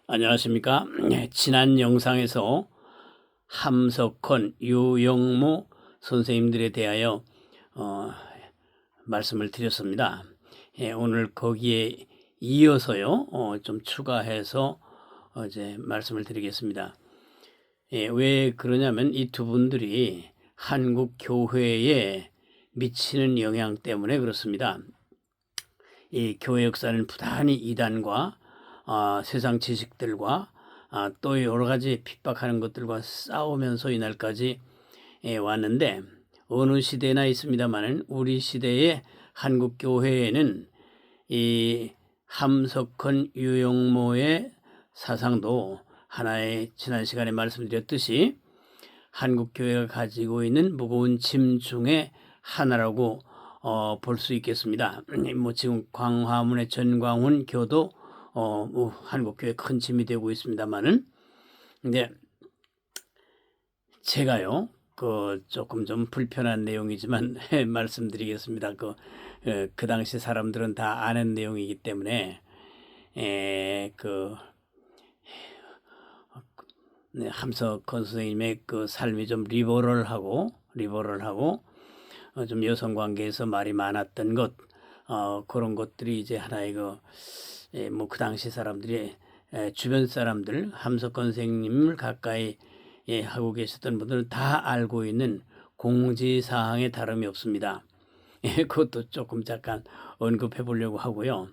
안녕하십니까. 지난 영상에서 함석헌, 유영모 선생님들에 대하여 말씀을 드렸습니다. 오늘 거기에 이어서요, 좀 추가해서 이제 말씀을 드리겠습니다. 왜 그러냐면 이 두 분들이 한국 교회에 미치는 영향 때문에 그렇습니다. 이 교회 역사는 부단히 이단과 세상 지식들과 또 여러 가지 핍박하는 것들과 싸우면서 이날까지 왔는데, 어느 시대나 있습니다만은 우리 시대의 한국 교회에는 이 함석헌, 유영모의 사상도 하나의, 지난 시간에 말씀드렸듯이 한국 교회가 가지고 있는 무거운 짐 중에 하나라고 볼 수 있겠습니다. 뭐 지금 광화문의 전광훈 교도 한국 교회 큰 짐이 되고 있습니다만은, 근데 제가요, 조금 좀 불편한 내용이지만 말씀드리겠습니다. 그 당시 사람들은 다 아는 내용이기 때문에 함석헌 선생님의 그 삶이 좀 리버럴하고 좀 여성 관계에서 말이 많았던 것, 그런 것들이 이제 하나의 그 당시 사람들이, 주변 사람들, 함석헌 선생님을 가까이 하고 계셨던 분들은 다 알고 있는 공지사항에 다름이 없습니다. 그것도 조금 잠깐 언급해 보려고 하고요.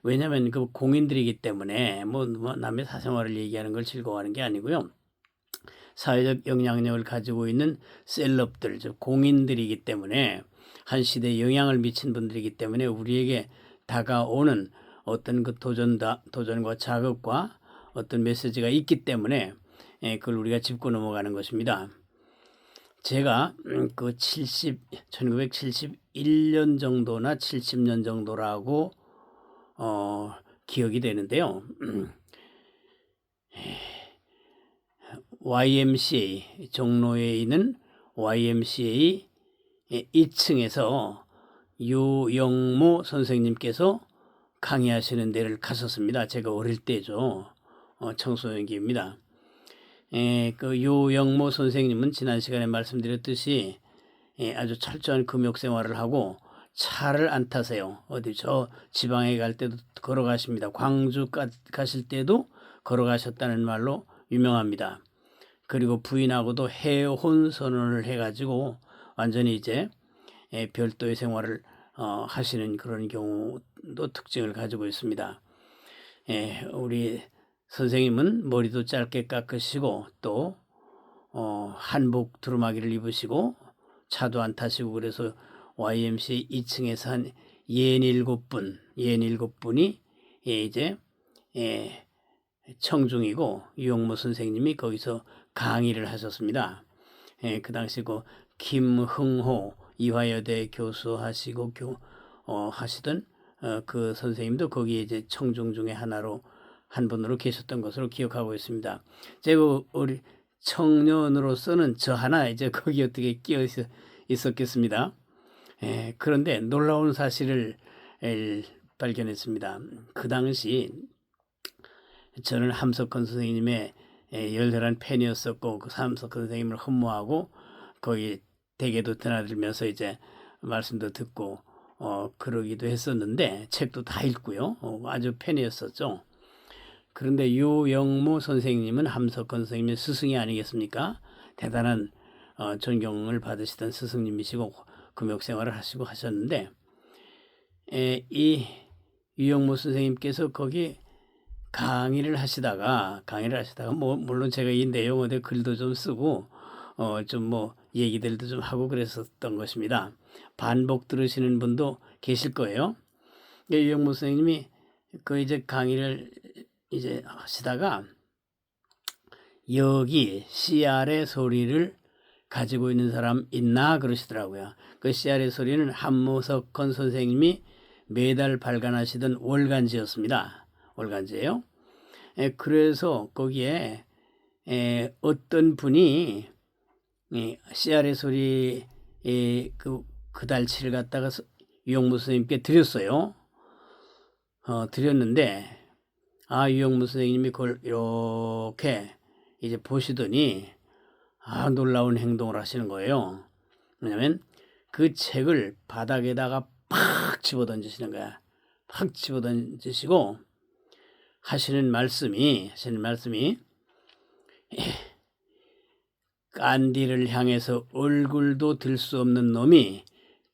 왜냐하면 그 공인들이기 때문에 뭐 남의 사생활을 얘기하는 걸 즐거워하는 게 아니고요. 사회적 영향력을 가지고 있는 셀럽들, 즉 공인들이기 때문에, 한 시대에 영향을 미친 분들이기 때문에 우리에게 다가오는 어떤 그 도전과 자극과 어떤 메시지가 있기 때문에 그걸 우리가 짚고 넘어가는 것입니다. 제가 1971년 정도나 70년 정도라고 기억이 되는데요. YMCA, 종로에 있는 YMCA 2층에서 유영모 선생님께서 강의하시는 데를 갔었습니다. 제가 어릴 때죠. 청소년기입니다. 그 유영모 선생님은 지난 시간에 말씀드렸듯이 아주 철저한 금욕 생활을 하고 차를 안 타세요. 어디 저 지방에 갈 때도 걸어가십니다. 광주 가실 때도 걸어가셨다는 말로 유명합니다. 그리고 부인하고도 해혼 선언을 해가지고 완전히 이제 별도의 생활을 하시는 그런 경우도 특징을 가지고 있습니다. 우리 선생님은 머리도 짧게 깎으시고 또 한복 두루마기를 입으시고 차도 안 타시고, 그래서 YMCA 2층에서 한 67분이 이제 청중이고, 유영모 선생님이 거기서 강의를 하셨습니다. 그 당시 김흥호 이화여대 교수 하시고 하시던 그 선생님도 거기에 이제 청중 중에 한 분으로 계셨던 것으로 기억하고 있습니다. 제가 우리 청년으로서는 저 하나 이제 거기 어떻게 끼어 있었겠습니다. 그런데 놀라운 사실을 발견했습니다. 그 당시 저는 함석헌 선생님의 열렬한 팬이었었고, 그 함석헌 선생님을 흠모하고 거기 댁에도 드나들면서 이제 말씀도 듣고 그러기도 했었는데, 책도 다 읽고요. 아주 팬이었었죠. 그런데 유영모 선생님은 함석헌 선생님의 스승이 아니겠습니까? 대단한 존경을 받으시던 스승님이시고 금욕 생활을 하시고 하셨는데, 이 유영모 선생님께서 거기 강의를 하시다가 물론 제가 이 내용에 대해 글도 좀 쓰고 좀 얘기들도 좀 하고 그랬었던 것입니다. 반복 들으시는 분도 계실 거예요. 유영모 선생님이 이제 강의를 이제 하시다가 여기 CR의 소리를 가지고 있는 사람 있나 그러시더라고요. 그 CR의 소리는 함석헌 선생님이 매달 발간하시던 월간지였습니다. 월간지예요. 그래서 거기에 어떤 분이 CR의 소리 그 달치를 갖다가 유영모 선생님께 드렸어요. 드렸는데 유영무 선생님이 그걸 이렇게 이제 보시더니 놀라운 행동을 하시는 거예요. 왜냐면 그 책을 바닥에다가 팍 집어던지시는 거야. 팍 집어던지시고 하시는 말씀이 깐디를 향해서 얼굴도 들 수 없는 놈이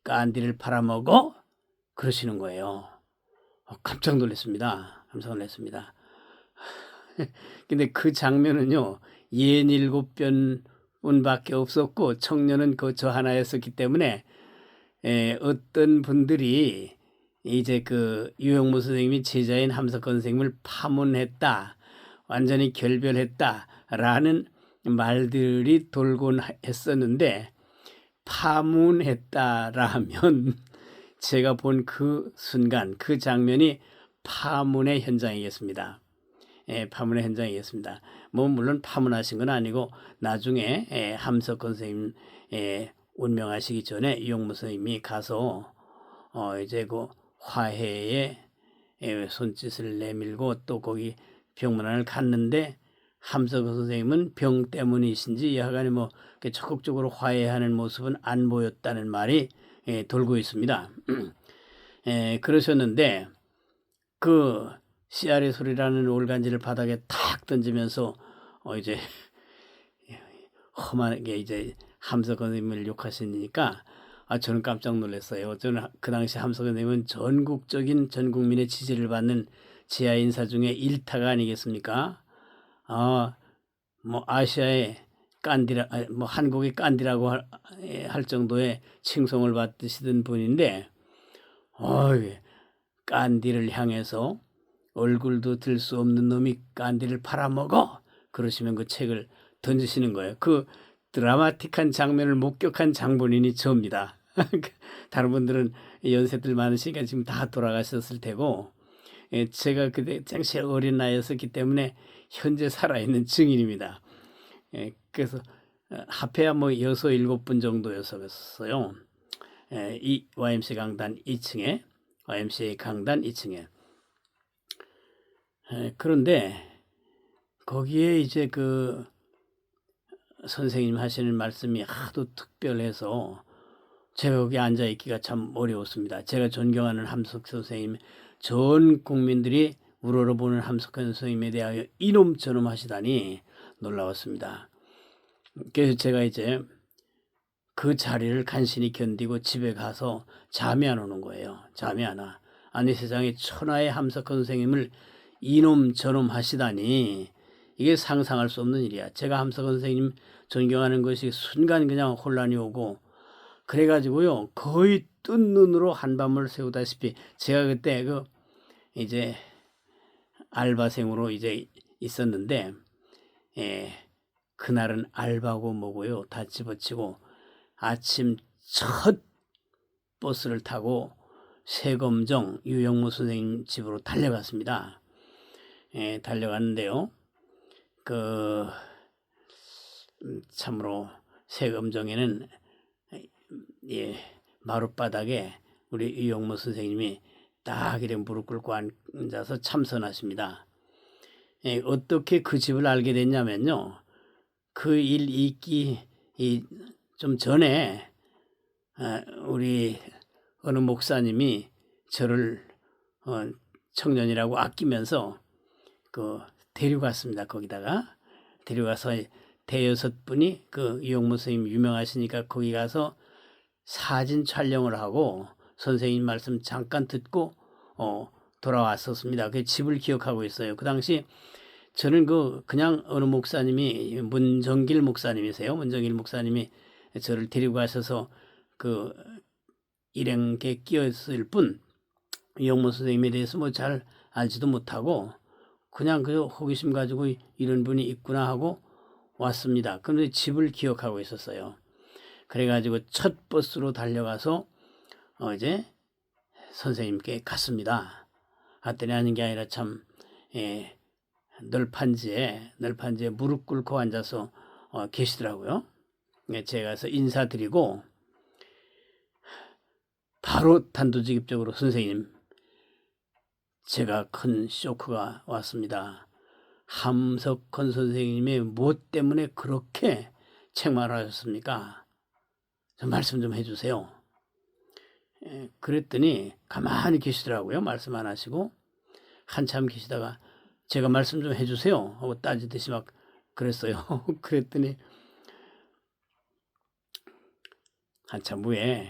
깐디를 팔아먹어? 그러시는 거예요. 깜짝 놀랐습니다. 근데 그 장면은요, 67변뿐밖에 없었고 청년은 저 하나였었기 때문에 어떤 분들이 이제 그 유영무 선생님이 제자인 함석헌 선생님을 파문했다, 완전히 결별했다라는 말들이 돌곤 했었는데, 파문했다라면 제가 본 그 순간 그 장면이 파문의 현장이겠습니다. 파문의 현장이겠습니다. 물론 파문하신 건 아니고 나중에 함석헌 선생님 운명하시기 전에 유영무 선생님이 가서 이제 그 화해에 손짓을 내밀고 또 거기 병문안을 갔는데, 함석헌 선생님은 병 때문이신지 여하간에 적극적으로 화해하는 모습은 안 보였다는 말이 돌고 있습니다. 그러셨는데 그 씨알의 소리라는 올간지를 바닥에 탁 던지면서 이제 험하게 이제 함석헌 선생님을 욕하시니까 저는 깜짝 놀랐어요. 저는 그 당시 함석헌 선생님은 전국적인 전 국민의 지지를 받는 지하 인사 중에 1타가 아니겠습니까? 아시아의 깐디라, 한국의 깐디라고 할 정도의 칭송을 받으시던 분인데, 깐디를 향해서 얼굴도 들 수 없는 놈이 깐디를 팔아먹어! 그러시면 그 책을 던지시는 거예요. 그 드라마틱한 장면을 목격한 장본인이 저입니다. 다른 분들은 연세들 많으시니까 지금 다 돌아가셨을 테고, 제가 그때 당시 어린 나이였었기 때문에 현재 살아있는 증인입니다. 그래서 합해야 6, 7분 정도였었어요. 이 YMCA 강단 2층에 그런데 거기에 이제 그 선생님 하시는 말씀이 하도 특별해서 제가 거기 앉아 있기가 참 어려웠습니다. 제가 존경하는 함석헌 선생님, 전 국민들이 우러러보는 함석헌 선생님에 대하여 이놈저놈 하시다니 놀라웠습니다. 그래서 제가 이제 그 자리를 간신히 견디고 집에 가서 잠이 안 오는 거예요. 잠이 안 와. 아니, 세상에 천하의 함석헌 선생님을 이놈저놈 하시다니 이게 상상할 수 없는 일이야. 제가 함석헌 선생님 존경하는 것이 순간 그냥 혼란이 오고, 그래가지고요, 거의 뜬 눈으로 한밤을 새우다시피, 제가 그때 이제 알바생으로 이제 있었는데, 그날은 알바고 뭐고요, 다 집어치고 아침 첫 버스를 타고 세검정 유영무 선생님 집으로 달려갔습니다. 달려갔는데요, 참으로 세검정에는 마룻바닥에 우리 유영무 선생님이 딱 이렇게 무릎 꿇고 앉아서 참선하십니다. 어떻게 그 집을 알게 됐냐면요, 그 일 있기 좀 전에 우리 어느 목사님이 저를 청년이라고 아끼면서 데려갔습니다. 거기다가 데려가서 대여섯 분이 그 유영무 선생님 유명하시니까 거기 가서 사진 촬영을 하고 선생님 말씀 잠깐 듣고 돌아왔었습니다. 그 집을 기억하고 있어요. 그 당시 저는 그냥 어느 목사님이 문정길 목사님이세요. 문정길 목사님이 저를 데리고 가셔서 일행께 끼었을 뿐 유영무 선생님에 대해서 잘 알지도 못하고 그냥 호기심 가지고 이런 분이 있구나 하고 왔습니다. 그런데 집을 기억하고 있었어요. 그래가지고 첫 버스로 달려가서 이제 선생님께 갔습니다. 갔더니 하는 게 아니라 참 널판지에 무릎 꿇고 앉아서 계시더라고요. 제가 가서 인사드리고 바로 단도직입적으로 선생님, 제가 큰 쇼크가 왔습니다. 함석헌 선생님의 무엇 때문에 그렇게 책망하셨습니까? 좀 말씀 좀 해주세요. 그랬더니 가만히 계시더라고요. 말씀 안 하시고 한참 계시다가 제가 말씀 좀 해주세요 하고 따지듯이 막 그랬어요. 그랬더니 한참 후에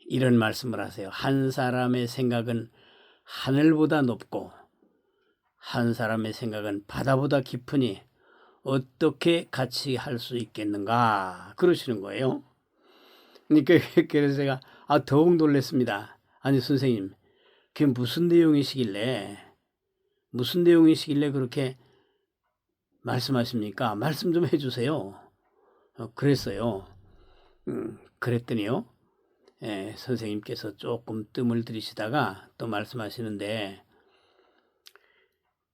이런 말씀을 하세요. 한 사람의 생각은 하늘보다 높고 한 사람의 생각은 바다보다 깊으니 어떻게 같이 할 수 있겠는가 그러시는 거예요. 그러니까 그래서 제가 더욱 놀랐습니다. 아니 선생님, 그게 무슨 내용이시길래 그렇게 말씀하십니까? 말씀 좀 해주세요. 그랬어요. 그랬더니요. 선생님께서 조금 뜸을 들이시다가 또 말씀하시는데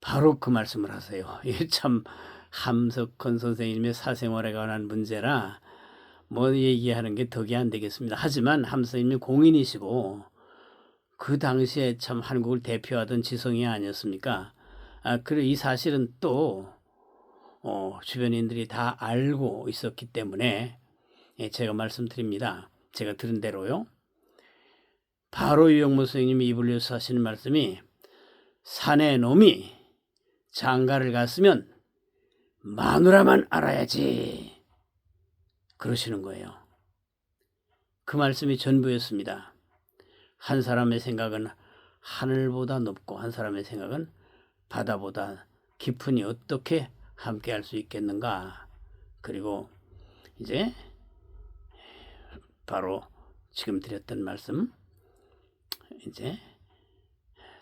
바로 그 말씀을 하세요. 이게 참 함석헌 선생님의 사생활에 관한 문제라 뭐 얘기하는 게 덕이 안 되겠습니다. 하지만 함 선생님이 공인이시고 그 당시에 참 한국을 대표하던 지성이 아니었습니까? 그리고 이 사실은 또 주변인들이 다 알고 있었기 때문에 제가 말씀드립니다. 제가 들은 대로요. 바로 유영무 선생님이 입을 열어서 하시는 말씀이 산의 놈이 장가를 갔으면 마누라만 알아야지 그러시는 거예요. 그 말씀이 전부였습니다. 한 사람의 생각은 하늘보다 높고 한 사람의 생각은 바다보다 깊으니 어떻게 함께 할 수 있겠는가. 그리고 이제 바로 지금 드렸던 말씀, 이제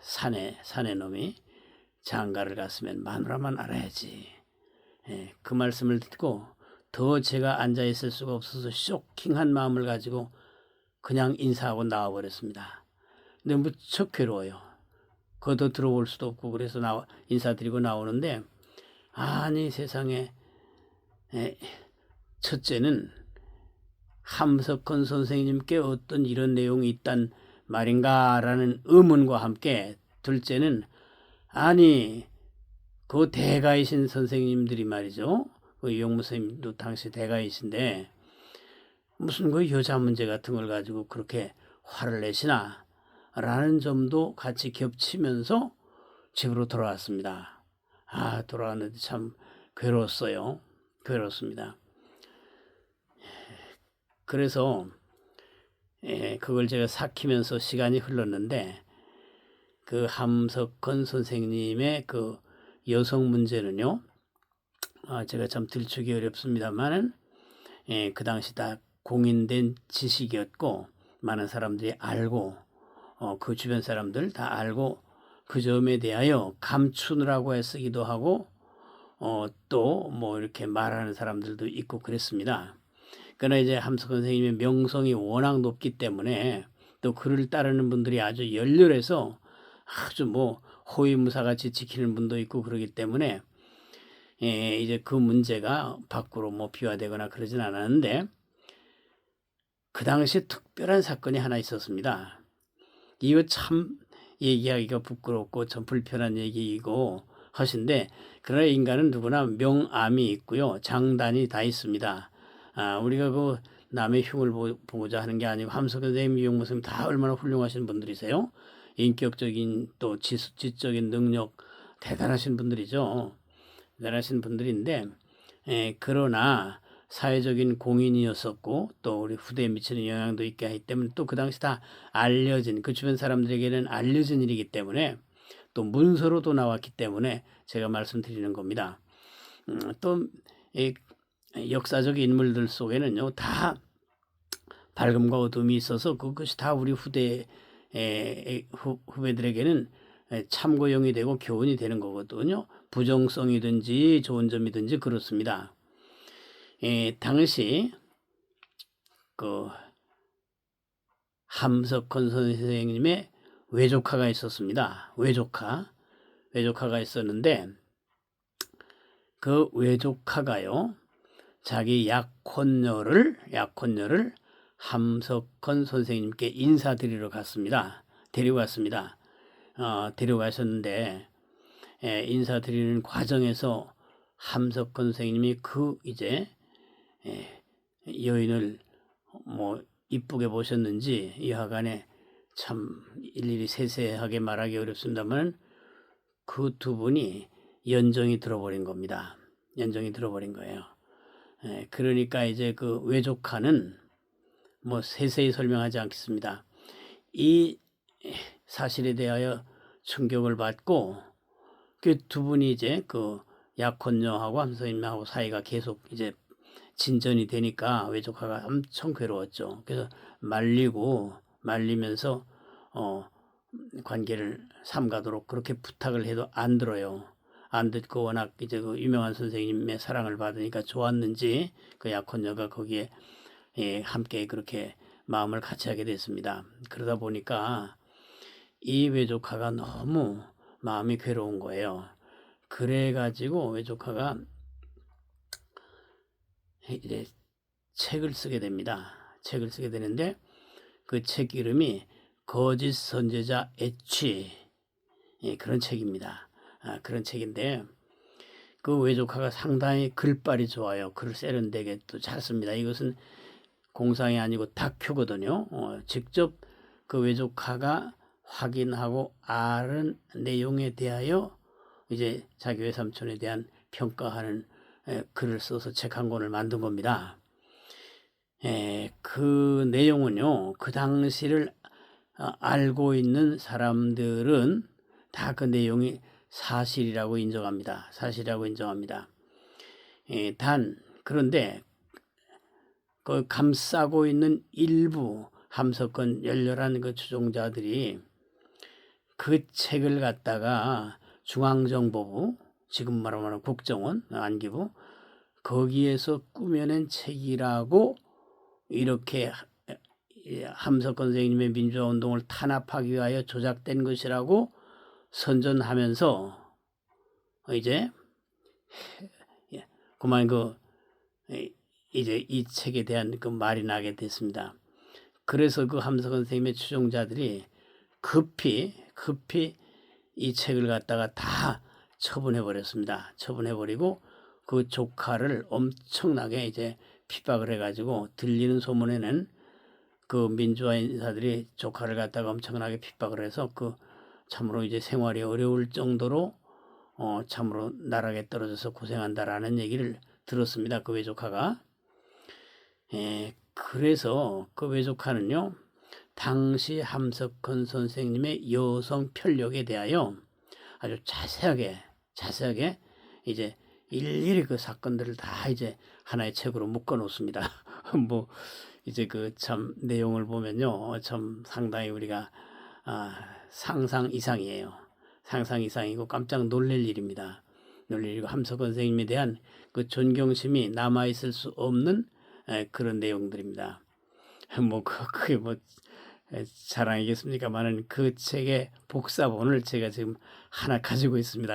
산의 놈이 장가를 갔으면 마누라만 알아야지. 그 말씀을 듣고 더 제가 앉아 있을 수가 없어서 쇼킹한 마음을 가지고 그냥 인사하고 나와버렸습니다. 근데 무척 괴로워요. 거더 들어올 수도 없고 그래서 인사드리고 나오는데 아니 세상에 첫째는 함석헌 선생님께 어떤 이런 내용이 있단 말인가라는 의문과 함께 둘째는 아니 그 대가이신 선생님들이 말이죠. 그 유영무 선생님도 당시 대가이신데 무슨 그 여자 문제 같은 걸 가지고 그렇게 화를 내시나 라는 점도 같이 겹치면서 집으로 돌아왔습니다. 돌아왔는데 참 괴로웠어요. 괴롭습니다. 그래서 그걸 제가 삭히면서 시간이 흘렀는데 그 함석헌 선생님의 그 여성 문제는요. 제가 참 들추기 어렵습니다만은 그 당시 다 공인된 지식이었고 많은 사람들이 알고 그 주변 사람들 다 알고 그 점에 대하여 감추느라고 애쓰기도 하고 또 뭐 이렇게 말하는 사람들도 있고 그랬습니다. 그러나 이제 함석헌 선생님의 명성이 워낙 높기 때문에 또 그를 따르는 분들이 아주 열렬해서 아주 뭐 호위무사같이 지키는 분도 있고 그러기 때문에 이제 그 문제가 밖으로 뭐 비화되거나 그러진 않았는데 그 당시에 특별한 사건이 하나 있었습니다. 이거 참 얘기하기가 부끄럽고 좀 불편한 얘기이고 하신데 그러나 인간은 누구나 명암이 있고요. 장단이 다 있습니다. 우리가 그 남의 흉을 보고자 하는 게 아니고 함석헌 선생님, 유영무 선생님 다 얼마나 훌륭하신 분들이세요. 인격적인 또 지적인 능력 대단하신 분들이죠. 대단하신 분들인데 그러나 사회적인 공인이었었고 또 우리 후대에 미치는 영향도 있게 하기 때문에 또 그 당시 다 알려진 그 주변 사람들에게는 알려진 일이기 때문에 또 문서로도 나왔기 때문에 제가 말씀드리는 겁니다. 또 역사적 인물들 속에는요 다 밝음과 어둠이 있어서 그것이 다 우리 후배들에게는 참고용이 되고 교훈이 되는 거거든요. 부정성이든지 좋은 점이든지 그렇습니다. 당시 그 함석헌 선생님의 외조카가 있었습니다. 외조카가 있었는데 그 외조카가요 자기 약혼녀를 함석헌 선생님께 인사드리러 갔습니다. 데리고 갔습니다. 데려가셨는데 인사드리는 과정에서 함석헌 선생님이 그 이제 여인을 뭐 이쁘게 보셨는지 여하간에 참 일일이 세세하게 말하기 어렵습니다만 그 두 분이 연정이 들어버린 겁니다. 연정이 들어버린 거예요. 그러니까 이제 그 외조카는 뭐 세세히 설명하지 않겠습니다. 이 사실에 대하여 충격을 받고 그 두 분이 이제 그 약혼녀하고 함선님하고 사이가 계속 이제 진전이 되니까 외조카가 엄청 괴로웠죠. 그래서 말리면서 관계를 삼가도록 그렇게 부탁을 해도 안 들어요. 안 듣고 워낙 이제 그 유명한 선생님의 사랑을 받으니까 좋았는지 그 약혼녀가 거기에 함께 그렇게 마음을 같이 하게 됐습니다. 그러다 보니까 이 외조카가 너무 마음이 괴로운 거예요. 그래가지고 외조카가 이제 책을 쓰게 됩니다. 책을 쓰게 되는데 그 책 이름이 거짓 선제자 애취 그런 책입니다. 그런 책인데 그 외조카가 상당히 글발이 좋아요. 글을 세련되게 또 잘 씁니다. 이것은 공상이 아니고 다큐거든요. 직접 그 외조카가 확인하고 아는 내용에 대하여 이제 자기 외삼촌에 대한 평가하는 글을 써서 책 한 권을 만든 겁니다. 그 내용은요, 그 당시를 알고 있는 사람들은 다 그 내용이 사실이라고 인정합니다. 사실이라고 인정합니다. 그런데 그 감싸고 있는 일부 함석헌 열렬한 그 추종자들이 그 책을 갖다가 중앙정보부, 지금 말하면 국정원, 안기부, 거기에서 꾸며낸 책이라고 이렇게 함석헌 선생님의 민주화운동을 탄압하기 위하여 조작된 것이라고 선전하면서 이제 그만 이제 이 책에 대한 그 말이 나게 됐습니다. 그래서 그 함석헌 선생님의 추종자들이 급히 이 책을 갖다가 다 처분해 버렸습니다. 처분해 버리고 그 조카를 엄청나게 이제 핍박을 해가지고 들리는 소문에는 그 민주화 인사들이 조카를 갖다가 엄청나게 핍박을 해서 그 참으로 이제 생활이 어려울 정도로 참으로 나락에 떨어져서 고생한다라는 얘기를 들었습니다. 그 외조카가. 그래서 그 외조카는요, 당시 함석헌 선생님의 여성 편력에 대하여 아주 자세하게 이제 일일이 그 사건들을 다 이제 하나의 책으로 묶어 놓습니다. 뭐 이제 그 참 내용을 보면요, 참 상당히 우리가 상상 이상이에요. 상상 이상이고 깜짝 놀랄 일입니다. 놀랄 일이고 함석헌 선생님에 대한 그 존경심이 남아 있을 수 없는 그런 내용들입니다. 뭐 그게 뭐 자랑이겠습니까만은 그 책의 복사본을 제가 지금 하나 가지고 있습니다.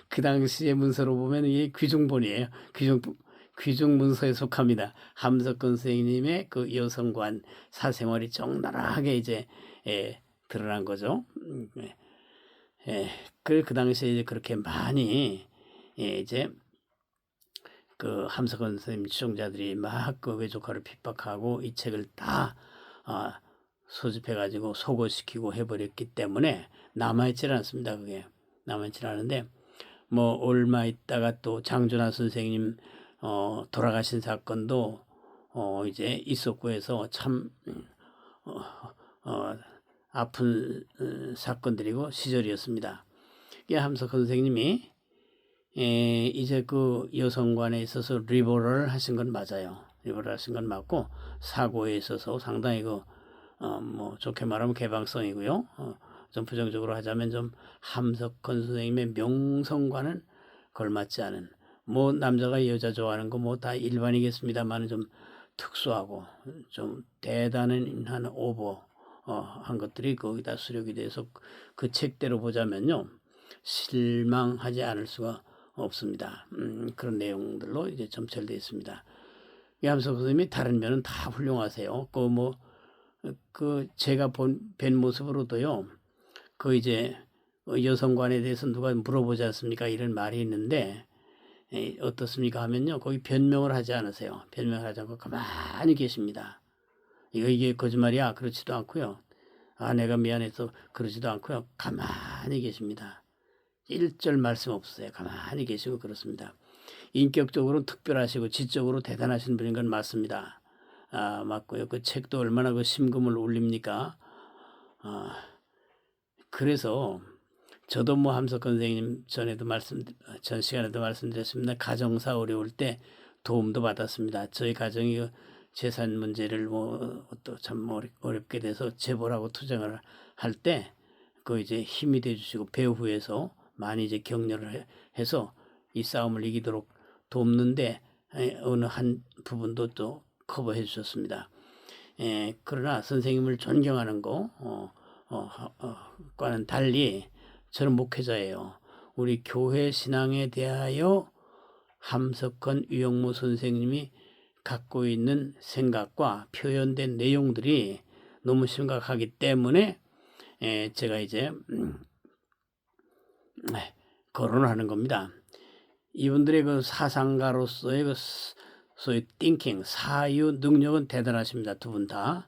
그 당시의 문서로 보면 이게 귀중본이에요. 귀중 문서에 속합니다. 함석헌 선생님의 그 여성관 사생활이 적나라하게 이제 드러난 거죠. 그 당시에 이제 그렇게 많이 이제 그 함석헌 선생님 추종자들이 막 그 외조카를 핍박하고 이 책을 다 소집해가지고 소거시키고 해버렸기 때문에 남아있질 않습니다. 그게 남아있질 않은데 뭐 얼마 있다가 또 장준하 선생님 돌아가신 사건도 이제 있었고 해서 참 아픈 사건들이고 시절이었습니다. 함석헌 선생님이 이제 그 여성관에 있어서 리버럴 하신 건 맞아요. 리버럴 하신 건 맞고 사고에 있어서 상당히 뭐 좋게 말하면 개방성이고요. 좀 부정적으로 하자면 좀 함석헌 선생님의 명성과는 걸맞지 않은, 뭐 남자가 여자 좋아하는 거 뭐 다 일반이겠습니다만 좀 특수하고 좀 대단한 오버 한 것들이 거기다 수록이 돼서 그 책대로 보자면요, 실망하지 않을 수가 없습니다. 그런 내용들로 이제 점철되어 있습니다. 함석헌 선생님이 다른 면은 다 훌륭하세요. 제가 뵌 모습으로도요, 이제 여성관에 대해서 누가 물어보지 않습니까? 이런 말이 있는데 어떻습니까 하면요. 거기 변명을 하지 않으세요. 변명을 하지 않고 가만히 계십니다. 이게 거짓말이야 그렇지도 않고요. 내가 미안해서 그러지도 않고요. 가만히 계십니다. 일절 말씀 없으세요. 가만히 계시고 그렇습니다. 인격적으로 특별하시고 지적으로 대단하신 분인 건 맞습니다. 맞고요. 그 책도 얼마나 그 심금을 울립니까? 그래서 저도 뭐 함석헌 선생님 전 시간에도 말씀드렸습니다. 가정사 어려울 때 도움도 받았습니다. 저희 가정이 재산 문제를 또 참 어렵게 돼서 재벌하고 투쟁을 할 때 그 이제 힘이 돼 주시고 배후에서 많이 이제 격려를 해서 이 싸움을 이기도록 돕는데 어느 한 부분도 또 커버해 주셨습니다. 그러나 선생님을 존경하는 과는 달리 저는 목회자예요. 우리 교회 신앙에 대하여 함석헌 유영무 선생님이 갖고 있는 생각과 표현된 내용들이 너무 심각하기 때문에 제가 이제 거론하는 겁니다. 이분들의 그 사상가로서의 그 소위 띵킹, 사유 능력은 대단하십니다. 두 분 다.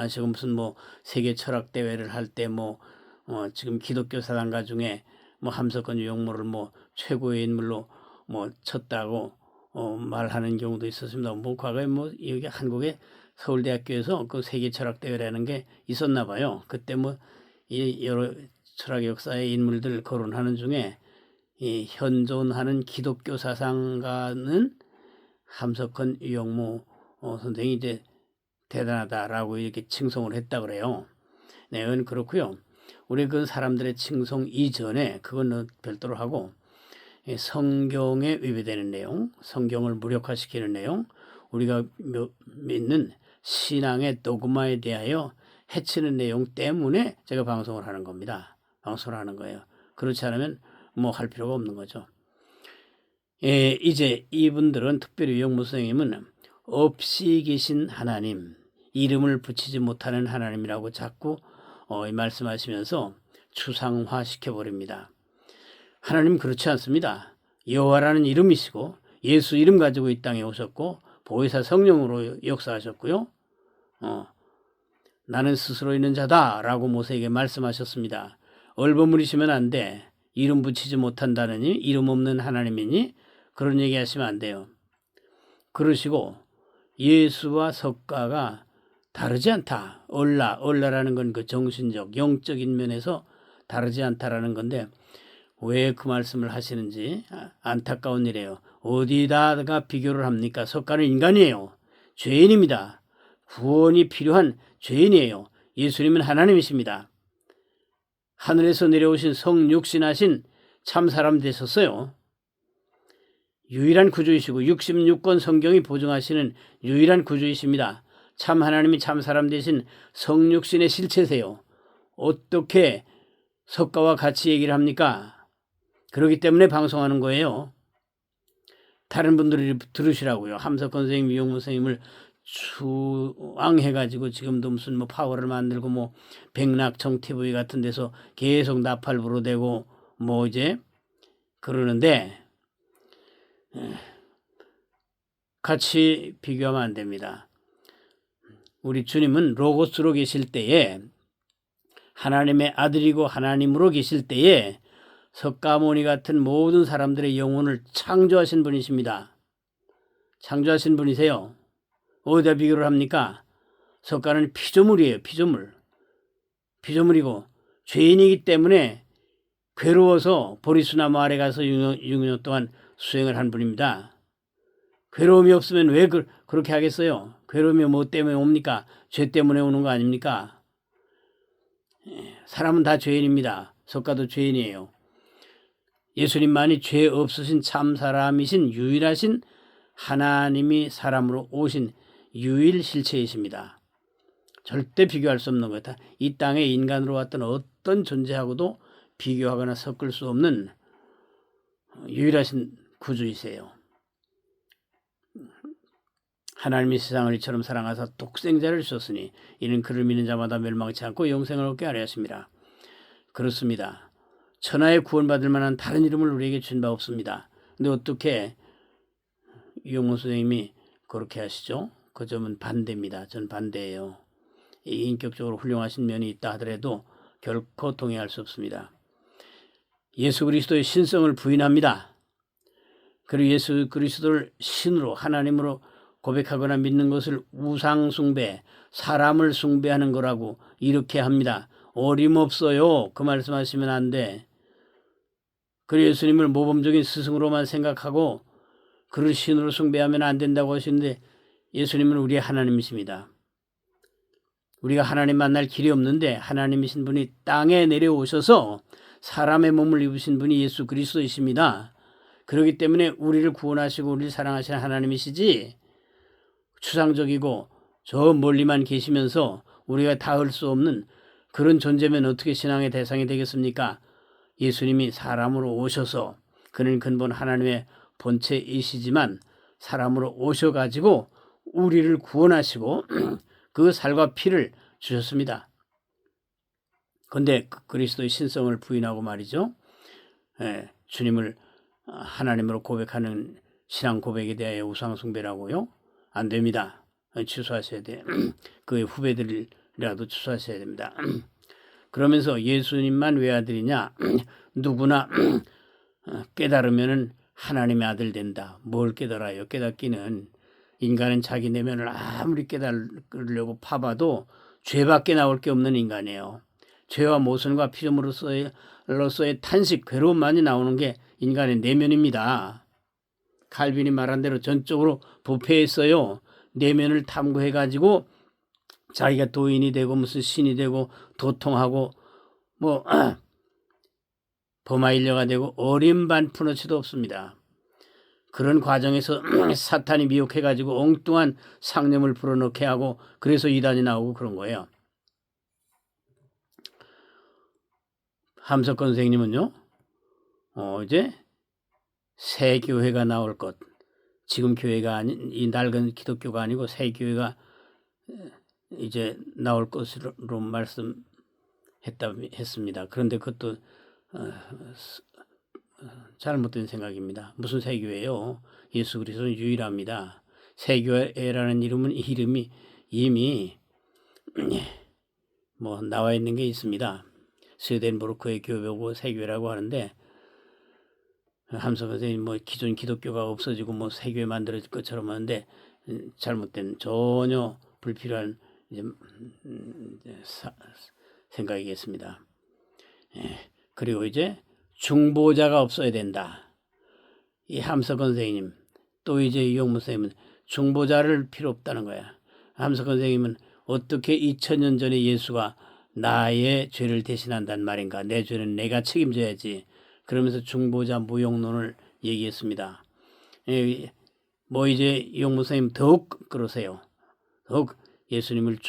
지금 무슨 세계 철학 대회를 할 때 지금 기독교 사상가 중에 함석헌 유영무를 최고의 인물로 쳤다고 말하는 경우도 있었습니다. 과거에 여기 한국의 서울대학교에서 그 세계 철학 대회라는 게 있었나 봐요. 그때 이 여러 철학 역사의 인물들 거론하는 중에 이 현존하는 기독교 사상가는 함석헌 유영무 선생이 이제 대단하다라고 이렇게 칭송을 했다 그래요. 네, 그건 그렇고요. 우리 그 사람들의 칭송 이전에 그건 별도로 하고 성경에 위배되는 내용, 성경을 무력화시키는 내용, 우리가 믿는 신앙의 도그마에 대하여 해치는 내용 때문에 제가 방송을 하는 겁니다. 방송을 하는 거예요. 그렇지 않으면 할 필요가 없는 거죠. 이제 이분들은 특별히 유영무 선생님은 없이 계신 하나님, 이름을 붙이지 못하는 하나님이라고 자꾸 말씀하시면서 추상화 시켜버립니다. 하나님 그렇지 않습니다. 여호와라는 이름이시고 예수 이름 가지고 이 땅에 오셨고 보혜사 성령으로 역사하셨고요. 나는 스스로 있는 자다라고 모세에게 말씀하셨습니다. 얼버무리시면 안 돼. 이름 붙이지 못한다느니 이름 없는 하나님이니 그런 얘기 하시면 안 돼요. 그러시고 예수와 석가가 다르지 않다. 얼라라는 건 그 정신적, 영적인 면에서 다르지 않다라는 건데 왜 그 말씀을 하시는지 안타까운 일이에요. 어디다가 비교를 합니까? 석가는 인간이에요. 죄인입니다. 구원이 필요한 죄인이에요. 예수님은 하나님이십니다. 하늘에서 내려오신 성육신하신 참사람 되셨어요. 유일한 구주이시고 66권 성경이 보증하시는 유일한 구주이십니다. 참 하나님이 참 사람 되신 성육신의 실체세요. 어떻게 석가와 같이 얘기를 합니까? 그렇기 때문에 방송하는 거예요. 다른 분들이 들으시라고요. 함석헌 선생님, 유영무 선생님을 추앙해가지고 지금도 무슨 파워를 만들고 백낙청 TV 같은 데서 계속 나팔부로 대고 이제 그러는데 같이 비교하면 안 됩니다. 우리 주님은 로고스로 계실 때에 하나님의 아들이고 하나님으로 계실 때에 석가모니 같은 모든 사람들의 영혼을 창조하신 분이십니다. 창조하신 분이세요. 어디다 비교를 합니까? 석가는 피조물이에요. 피조물이고 죄인이기 때문에 괴로워서 보리수나무 아래 가서 6년 동안 수행을 한 분입니다. 괴로움이 없으면 왜 그렇게 하겠어요? 괴로움이 뭐 때문에 옵니까? 죄 때문에 오는 거 아닙니까? 사람은 다 죄인입니다. 석가도 죄인이에요. 예수님만이 죄 없으신 참 사람이신 유일하신 하나님이 사람으로 오신 유일 실체이십니다. 절대 비교할 수 없는 거다. 이 땅에 인간으로 왔던 어떤 존재하고도 비교하거나 섞을 수 없는 유일하신 구주이세요. 하나님이 세상을 이처럼 사랑하사 독생자를 주셨으니 이는 그를 믿는 자마다 멸망치 않고 영생을 얻게 하려 하십니다. 그렇습니다. 천하에 구원받을 만한 다른 이름을 우리에게 준 바 없습니다. 근데 어떻게 이용모 선생님이 그렇게 하시죠? 그 점은 반대입니다. 전 반대예요. 인격적으로 훌륭하신 면이 있다 하더라도 결코 동의할 수 없습니다. 예수 그리스도의 신성을 부인합니다. 그리고 예수 그리스도를 신으로 하나님으로 고백하거나 믿는 것을 우상 숭배, 사람을 숭배하는 거라고 이렇게 합니다. 어림없어요. 그 말씀하시면 안 돼. 그리고 예수님을 모범적인 스승으로만 생각하고 그를 신으로 숭배하면 안 된다고 하시는데 예수님은 우리의 하나님이십니다. 우리가 하나님 만날 길이 없는데 하나님이신 분이 땅에 내려오셔서 사람의 몸을 입으신 분이 예수 그리스도이십니다. 그렇기 때문에 우리를 구원하시고 우리를 사랑하시는 하나님이시지 추상적이고 저 멀리만 계시면서 우리가 닿을 수 없는 그런 존재면 어떻게 신앙의 대상이 되겠습니까? 예수님이 사람으로 오셔서 그는 근본 하나님의 본체이시지만 사람으로 오셔가지고 우리를 구원하시고 그 살과 피를 주셨습니다. 그런데 그리스도의 신성을 부인하고 말이죠. 주님을 하나님으로 고백하는 신앙 고백에 대하여 우상숭배라고요? 안 됩니다. 취소하셔야 돼. 그의 후배들이라도 취소하셔야 됩니다. 그러면서 예수님만 외아들이냐? 누구나 깨달으면 하나님의 아들 된다. 뭘 깨달아요? 깨닫기는 인간은 자기 내면을 아무리 깨달으려고 파봐도 죄밖에 나올 게 없는 인간이에요. 죄와 모순과 피조물로서의 탄식, 괴로움만이 나오는 게 인간의 내면입니다. 칼빈이 말한 대로 전적으로 부패했어요. 내면을 탐구해가지고 자기가 도인이 되고 무슨 신이 되고 도통하고 뭐 범하일려가 되고 어림반 푸너치도 없습니다. 그런 과정에서 사탄이 미혹해가지고 엉뚱한 상념을 불어넣게 하고 그래서 이단이 나오고 그런 거예요. 함석권 선생님은요. 이제 새 교회가 나올 것. 지금 교회가 아닌 이 낡은 기독교가 아니고 새 교회가 이제 나올 것으로 말씀했습니다. 그런데 그것도 잘못된 생각입니다. 무슨 새 교회요? 예수 그리스도는 유일합니다. 새 교회라는 이름이 이미 뭐 나와 있는 게 있습니다. 스웨덴부르크의 교회고 새 교회라고 하는데 함석 선생님 뭐 기존 기독교가 없어지고 뭐 새 교회 만들어질 것처럼 하는데 잘못된 전혀 불필요한 생각이겠습니다. 그리고 이제 중보자가 없어야 된다. 이 함석권 선생님 또 이제 이용무 선생님은 중보자를 필요 없다는 거야. 함석권 선생님은 어떻게 2000년 전에 예수가 나의 죄를 대신한다는 말인가? 내 죄는 내가 책임져야지. 그러면서 중보자 무용론을 얘기했습니다. 뭐 이제 이용무 선생님 더욱 그러세요. 더욱 예수님을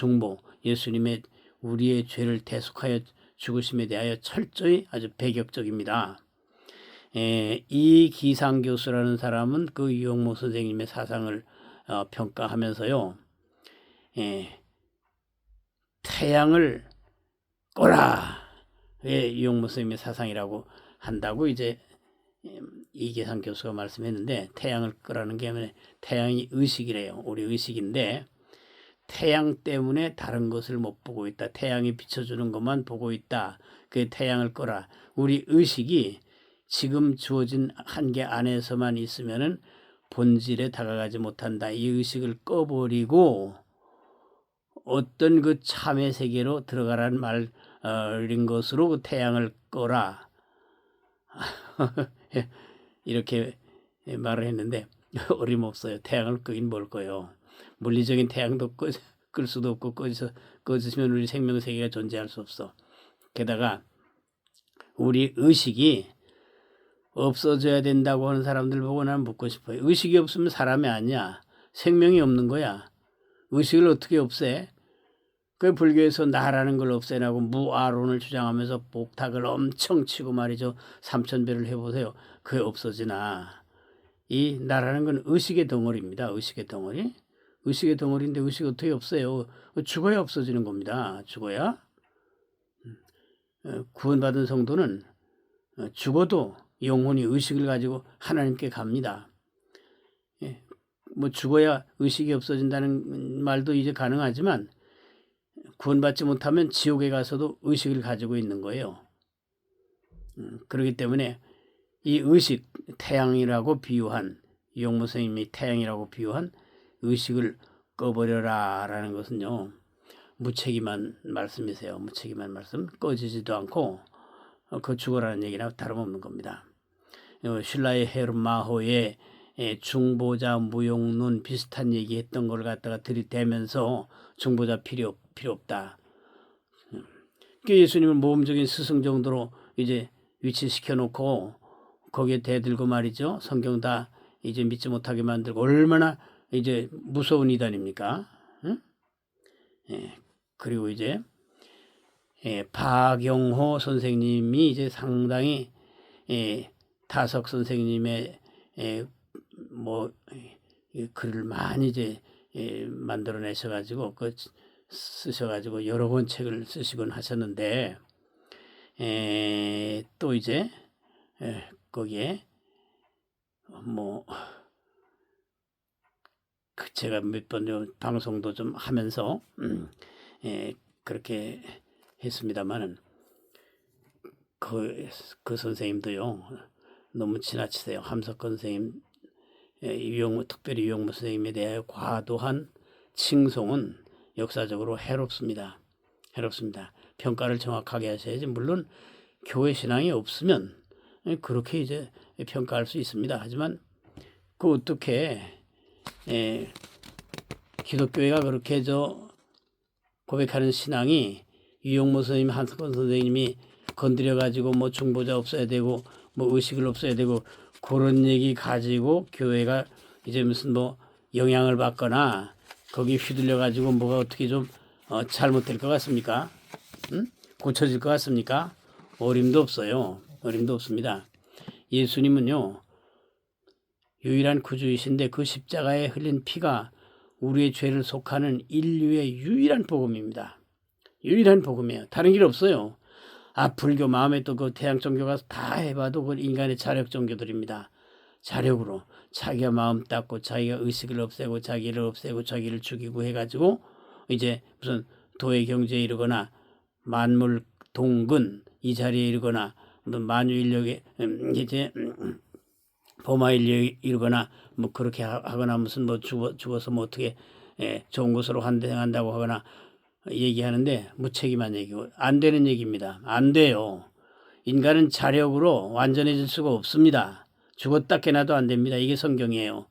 예수님의 우리의 죄를 대속하여 죽으심에 대하여 철저히 아주 배격적입니다. 이 기상 교수라는 사람은 그 이용모 선생님의 사상을 평가하면서요. 태양을 꺼라. 이용모 선생님의 사상이라고 한다고 이제 이계상 교수가 말씀했는데 태양을 끄라는 게 아니라 태양이 의식이래요. 우리 의식인데 태양 때문에 다른 것을 못 보고 있다. 태양이 비춰주는 것만 보고 있다. 그 태양을 꺼라. 우리 의식이 지금 주어진 한계 안에서만 있으면은 본질에 다가가지 못한다. 이 의식을 꺼버리고 어떤 그 참의 세계로 들어가라는 말인 것으로 그 태양을 꺼라. 이렇게 말을 했는데 어림없어요. 태양을 끄긴 뭘 꺼요. 물리적인 태양도 끌 수도 없고 꺼지면 우리 생명 세계가 존재할 수 없어. 게다가 우리 의식이 없어져야 된다고 하는 사람들 보고 난 묻고 싶어요. 의식이 없으면 사람이 아니야. 생명이 없는 거야. 의식을 어떻게 없애? 그 불교에서 나라는 걸 없애라고 무아론을 주장하면서 복탁을 엄청 치고 말이죠. 3000배를 해보세요. 그게 없어지나. 이 나라는 건 의식의 덩어리입니다. 의식의 덩어리. 의식의 덩어리인데 의식이 어떻게 없어요? 죽어야 없어지는 겁니다. 죽어야. 구원받은 성도는 죽어도 영혼이 의식을 가지고 하나님께 갑니다. 예, 뭐 죽어야 의식이 없어진다는 말도 이제 가능하지만 구원받지 못하면 지옥에 가서도 의식을 가지고 있는 거예요. 그렇기 때문에 이 의식, 태양이라고 비유한, 이용무 선생님이 태양이라고 비유한 의식을 꺼버려라 라는 것은요, 무책임한 말씀이세요. 무책임한 말씀. 꺼지지도 않고 그 죽어라는 얘기나 다름없는 겁니다. 신라의 헤르마호의 중보자 무용론 비슷한 얘기했던 걸 갖다가 들이대면서 중보자 필요 없다. 예수님을 모범적인 스승 정도로 이제 위치시켜 놓고 거기에 대들고 말이죠. 성경 다 이제 믿지 못하게 만들고 얼마나 이제 무서운 이단입니까? 응? 그리고 이제 박영호 선생님이 이제 상당히 타석 선생님의 뭐 글을 많이 이제 만들어내셔가지고 쓰셔가지고 여러 권 책을 쓰시곤 하셨는데 또 이제 거기에 뭐 제가 몇 번 방송도 좀 하면서 그렇게 했습니다만은 그 선생님도요 너무 지나치세요. 함석헌 선생님, 특별히 유영무 선생님에 대하여 과도한 칭송은 역사적으로 해롭습니다. 평가를 정확하게 하셔야지. 물론 교회 신앙이 없으면 그렇게 이제 평가할 수 있습니다. 하지만 그 어떻게 기독교회가 그렇게 고백하는 신앙이 유영무 선생님, 함석헌 선생님이 건드려 가지고 뭐 중보자 없어야 되고 뭐 의식을 없어야 되고 그런 얘기 가지고 교회가 이제 무슨 뭐 영향을 받거나 거기 휘둘려 가지고 뭐가 어떻게 좀 잘못될 것 같습니까? 고쳐질 것 같습니까? 어림도 없어요. 어림도 없습니다. 예수님은요 유일한 구주이신데 그 십자가에 흘린 피가 우리의 죄를 속하는 인류의 유일한 복음입니다. 유일한 복음이에요. 다른 길 없어요. 불교 마음에 또 그 태양 종교가 다 해봐도 그 인간의 자력 종교들입니다. 자력으로 자기가 마음 닦고 자기가 의식을 없애고 자기를 없애고 자기를 죽이고 해가지고 이제 무슨 도의 경지에 이르거나 만물 동근 이 자리에 이르거나 만유인력에 이제 범하인력에 이르거나 뭐 그렇게 하거나 무슨 뭐 죽어서 뭐 어떻게 좋은 곳으로 한다고 하거나 얘기하는데 무책임한 얘기고 안 되는 얘기입니다. 안 돼요. 인간은 자력으로 완전해질 수가 없습니다. 죽었다 깨나도 안 됩니다. 이게 성경이에요.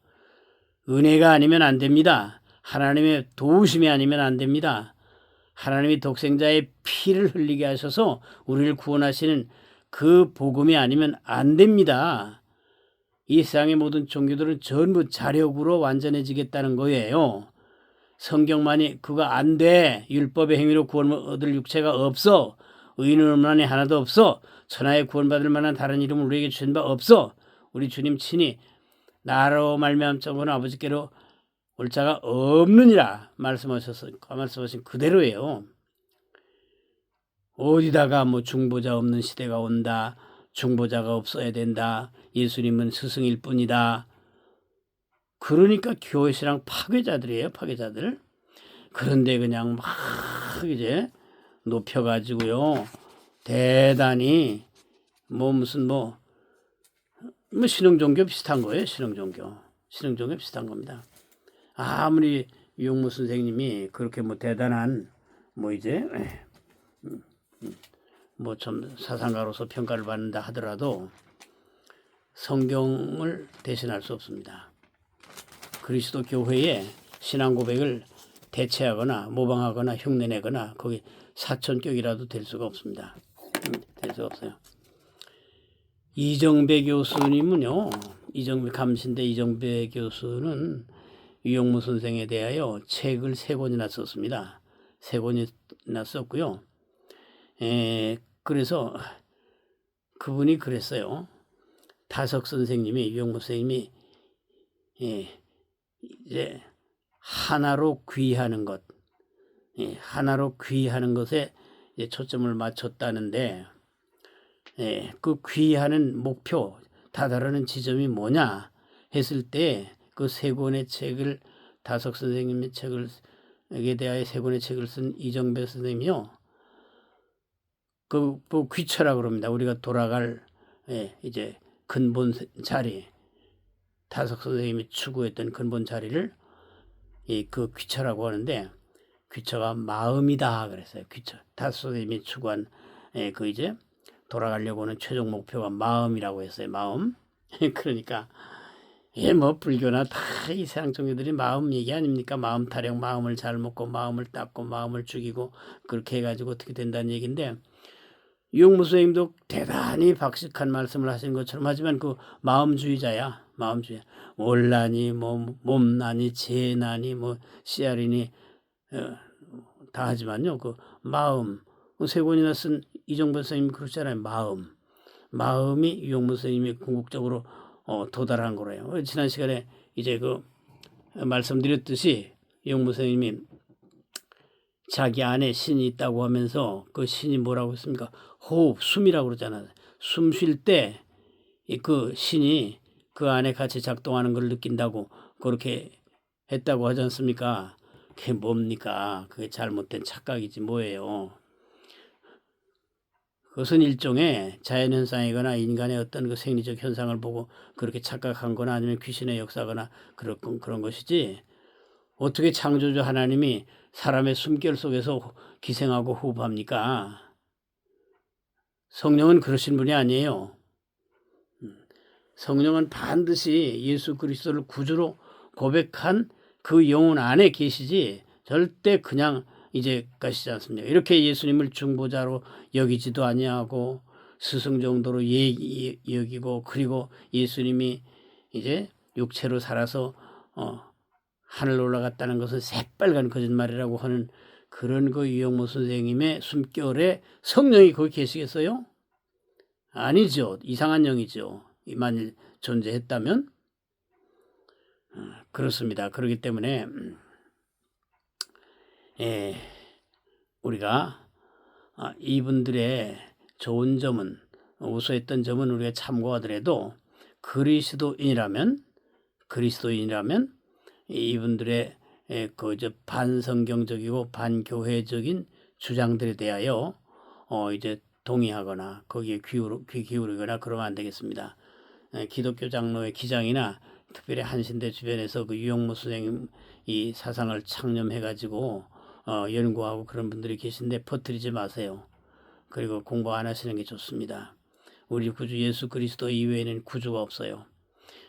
은혜가 아니면 안 됩니다. 하나님의 도우심이 아니면 안 됩니다. 하나님이 독생자의 피를 흘리게 하셔서 우리를 구원하시는 그 복음이 아니면 안 됩니다. 이 세상의 모든 종교들은 전부 자력으로 완전해지겠다는 거예요. 성경만이 그거 안 돼. 율법의 행위로 구원 얻을 육체가 없어. 의인은 하나도 없어. 천하에 구원받을 만한 다른 이름을 우리에게 주신 바 없어. 우리 주님 친히 나로 말미암자고는 아버지께로 올 자가 없느니라 말씀하신 그대로예요. 어디다가 뭐 중보자 없는 시대가 온다. 중보자가 없어야 된다. 예수님은 스승일 뿐이다. 그러니까 교회신앙 파괴자들이에요. 파괴자들. 그런데 그냥 막 이제 높여가지고요. 대단히 뭐 무슨 뭐 신흥종교 비슷한 거예요. 신흥종교 비슷한 겁니다. 아무리 유영무 선생님이 그렇게 뭐 대단한 뭐 이제 뭐 좀 사상가로서 평가를 받는다 하더라도 성경을 대신할 수 없습니다. 그리스도 교회의 신앙 고백을 대체하거나 모방하거나 흉내내거나 거기 사천격이라도 될 수가 없습니다. 될 수가 없어요. 이정배 교수님은요. 감신대 이정배 교수는 유영무 선생에 대하여 책을 3권이나 썼습니다. 3권이나 썼고요. 그래서 그분이 그랬어요. 타석 선생님이 유영무 선생님이 이제 하나로 귀하는 것, 하나로 귀하는 것에 초점을 맞췄다는데 그 귀하는 목표, 다다르는 지점이 뭐냐 했을 때 그 세 권의 책을 다석 선생님의 책을에 대하여 세 권의 책을 쓴 이정배 선생님이요. 그 귀처라고 그럽니다. 우리가 돌아갈 이제 근본 자리, 다석 선생님이 추구했던 근본 자리를 그 귀처라고 하는데 귀처가 마음이다 그랬어요. 귀처. 다석 선생님이 추구한 그 이제 돌아가려고 하는 최종 목표가 마음이라고 했어요. 마음. 그러니까 뭐 불교나 다 이 세상 종교들이 마음 얘기 아닙니까? 마음 타령, 마음을 잘 먹고 마음을 닦고 마음을 죽이고 그렇게 해가지고 어떻게 된다는 얘기인데 유영무 선생님도 대단히 박식한 말씀을 하신 것처럼 하지만 그 마음주의자야. 마음주의. 월난이 뭐 몸난이 재난이 뭐 씨알이니 다 하지만요. 그 마음 세 권이나 쓴 이정배 선생님이 그러잖아요. 마음이 유영무 선생님이 궁극적으로 도달한 거래요. 지난 시간에 이제 그 말씀드렸듯이 유영무 선생님이 자기 안에 신이 있다고 하면서 그 신이 뭐라고 했습니까? 호흡, 숨이라고 그러잖아요. 숨 쉴 때 그 신이 그 안에 같이 작동하는 걸 느낀다고 그렇게 했다고 하지 않습니까? 그게 뭡니까? 그게 잘못된 착각이지 뭐예요. 그것은 일종의 자연현상이거나 인간의 어떤 그 생리적 현상을 보고 그렇게 착각한 거나 아니면 귀신의 역사거나 그런 것이지 어떻게 창조주 하나님이 사람의 숨결 속에서 기생하고 호흡합니까? 성령은 그러신 분이 아니에요. 성령은 반드시 예수 그리스도를 구주로 고백한 그 영혼 안에 계시지 절대 그냥 이제 가시지 않습니다. 이렇게 예수님을 중보자로 여기지도 아니하고 스승 정도로 여기고 그리고 예수님이 이제 육체로 살아서 하늘 올라갔다는 것은 새빨간 거짓말이라고 하는 그런 그 유영모 선생님의 숨결에 성령이 거기 계시겠어요? 아니죠. 이상한 영이죠. 만일 존재했다면 그렇습니다. 그렇기 때문에 우리가 이분들의 좋은 점은 우수했던 점은 우리가 참고하더라도 그리스도인이라면 이분들의 그 반성경적이고 반교회적인 주장들에 대하여 이제 동의하거나 거기에 귀 기울이거나 그러면 안 되겠습니다. 기독교 장로의 기장이나 특별히 한신대 주변에서 그 유영모 선생님 이 사상을 창념해가지고 연구하고 그런 분들이 계신데 퍼뜨리지 마세요. 그리고 공부 안 하시는 게 좋습니다. 우리 구주 예수 그리스도 이외에는 구주가 없어요.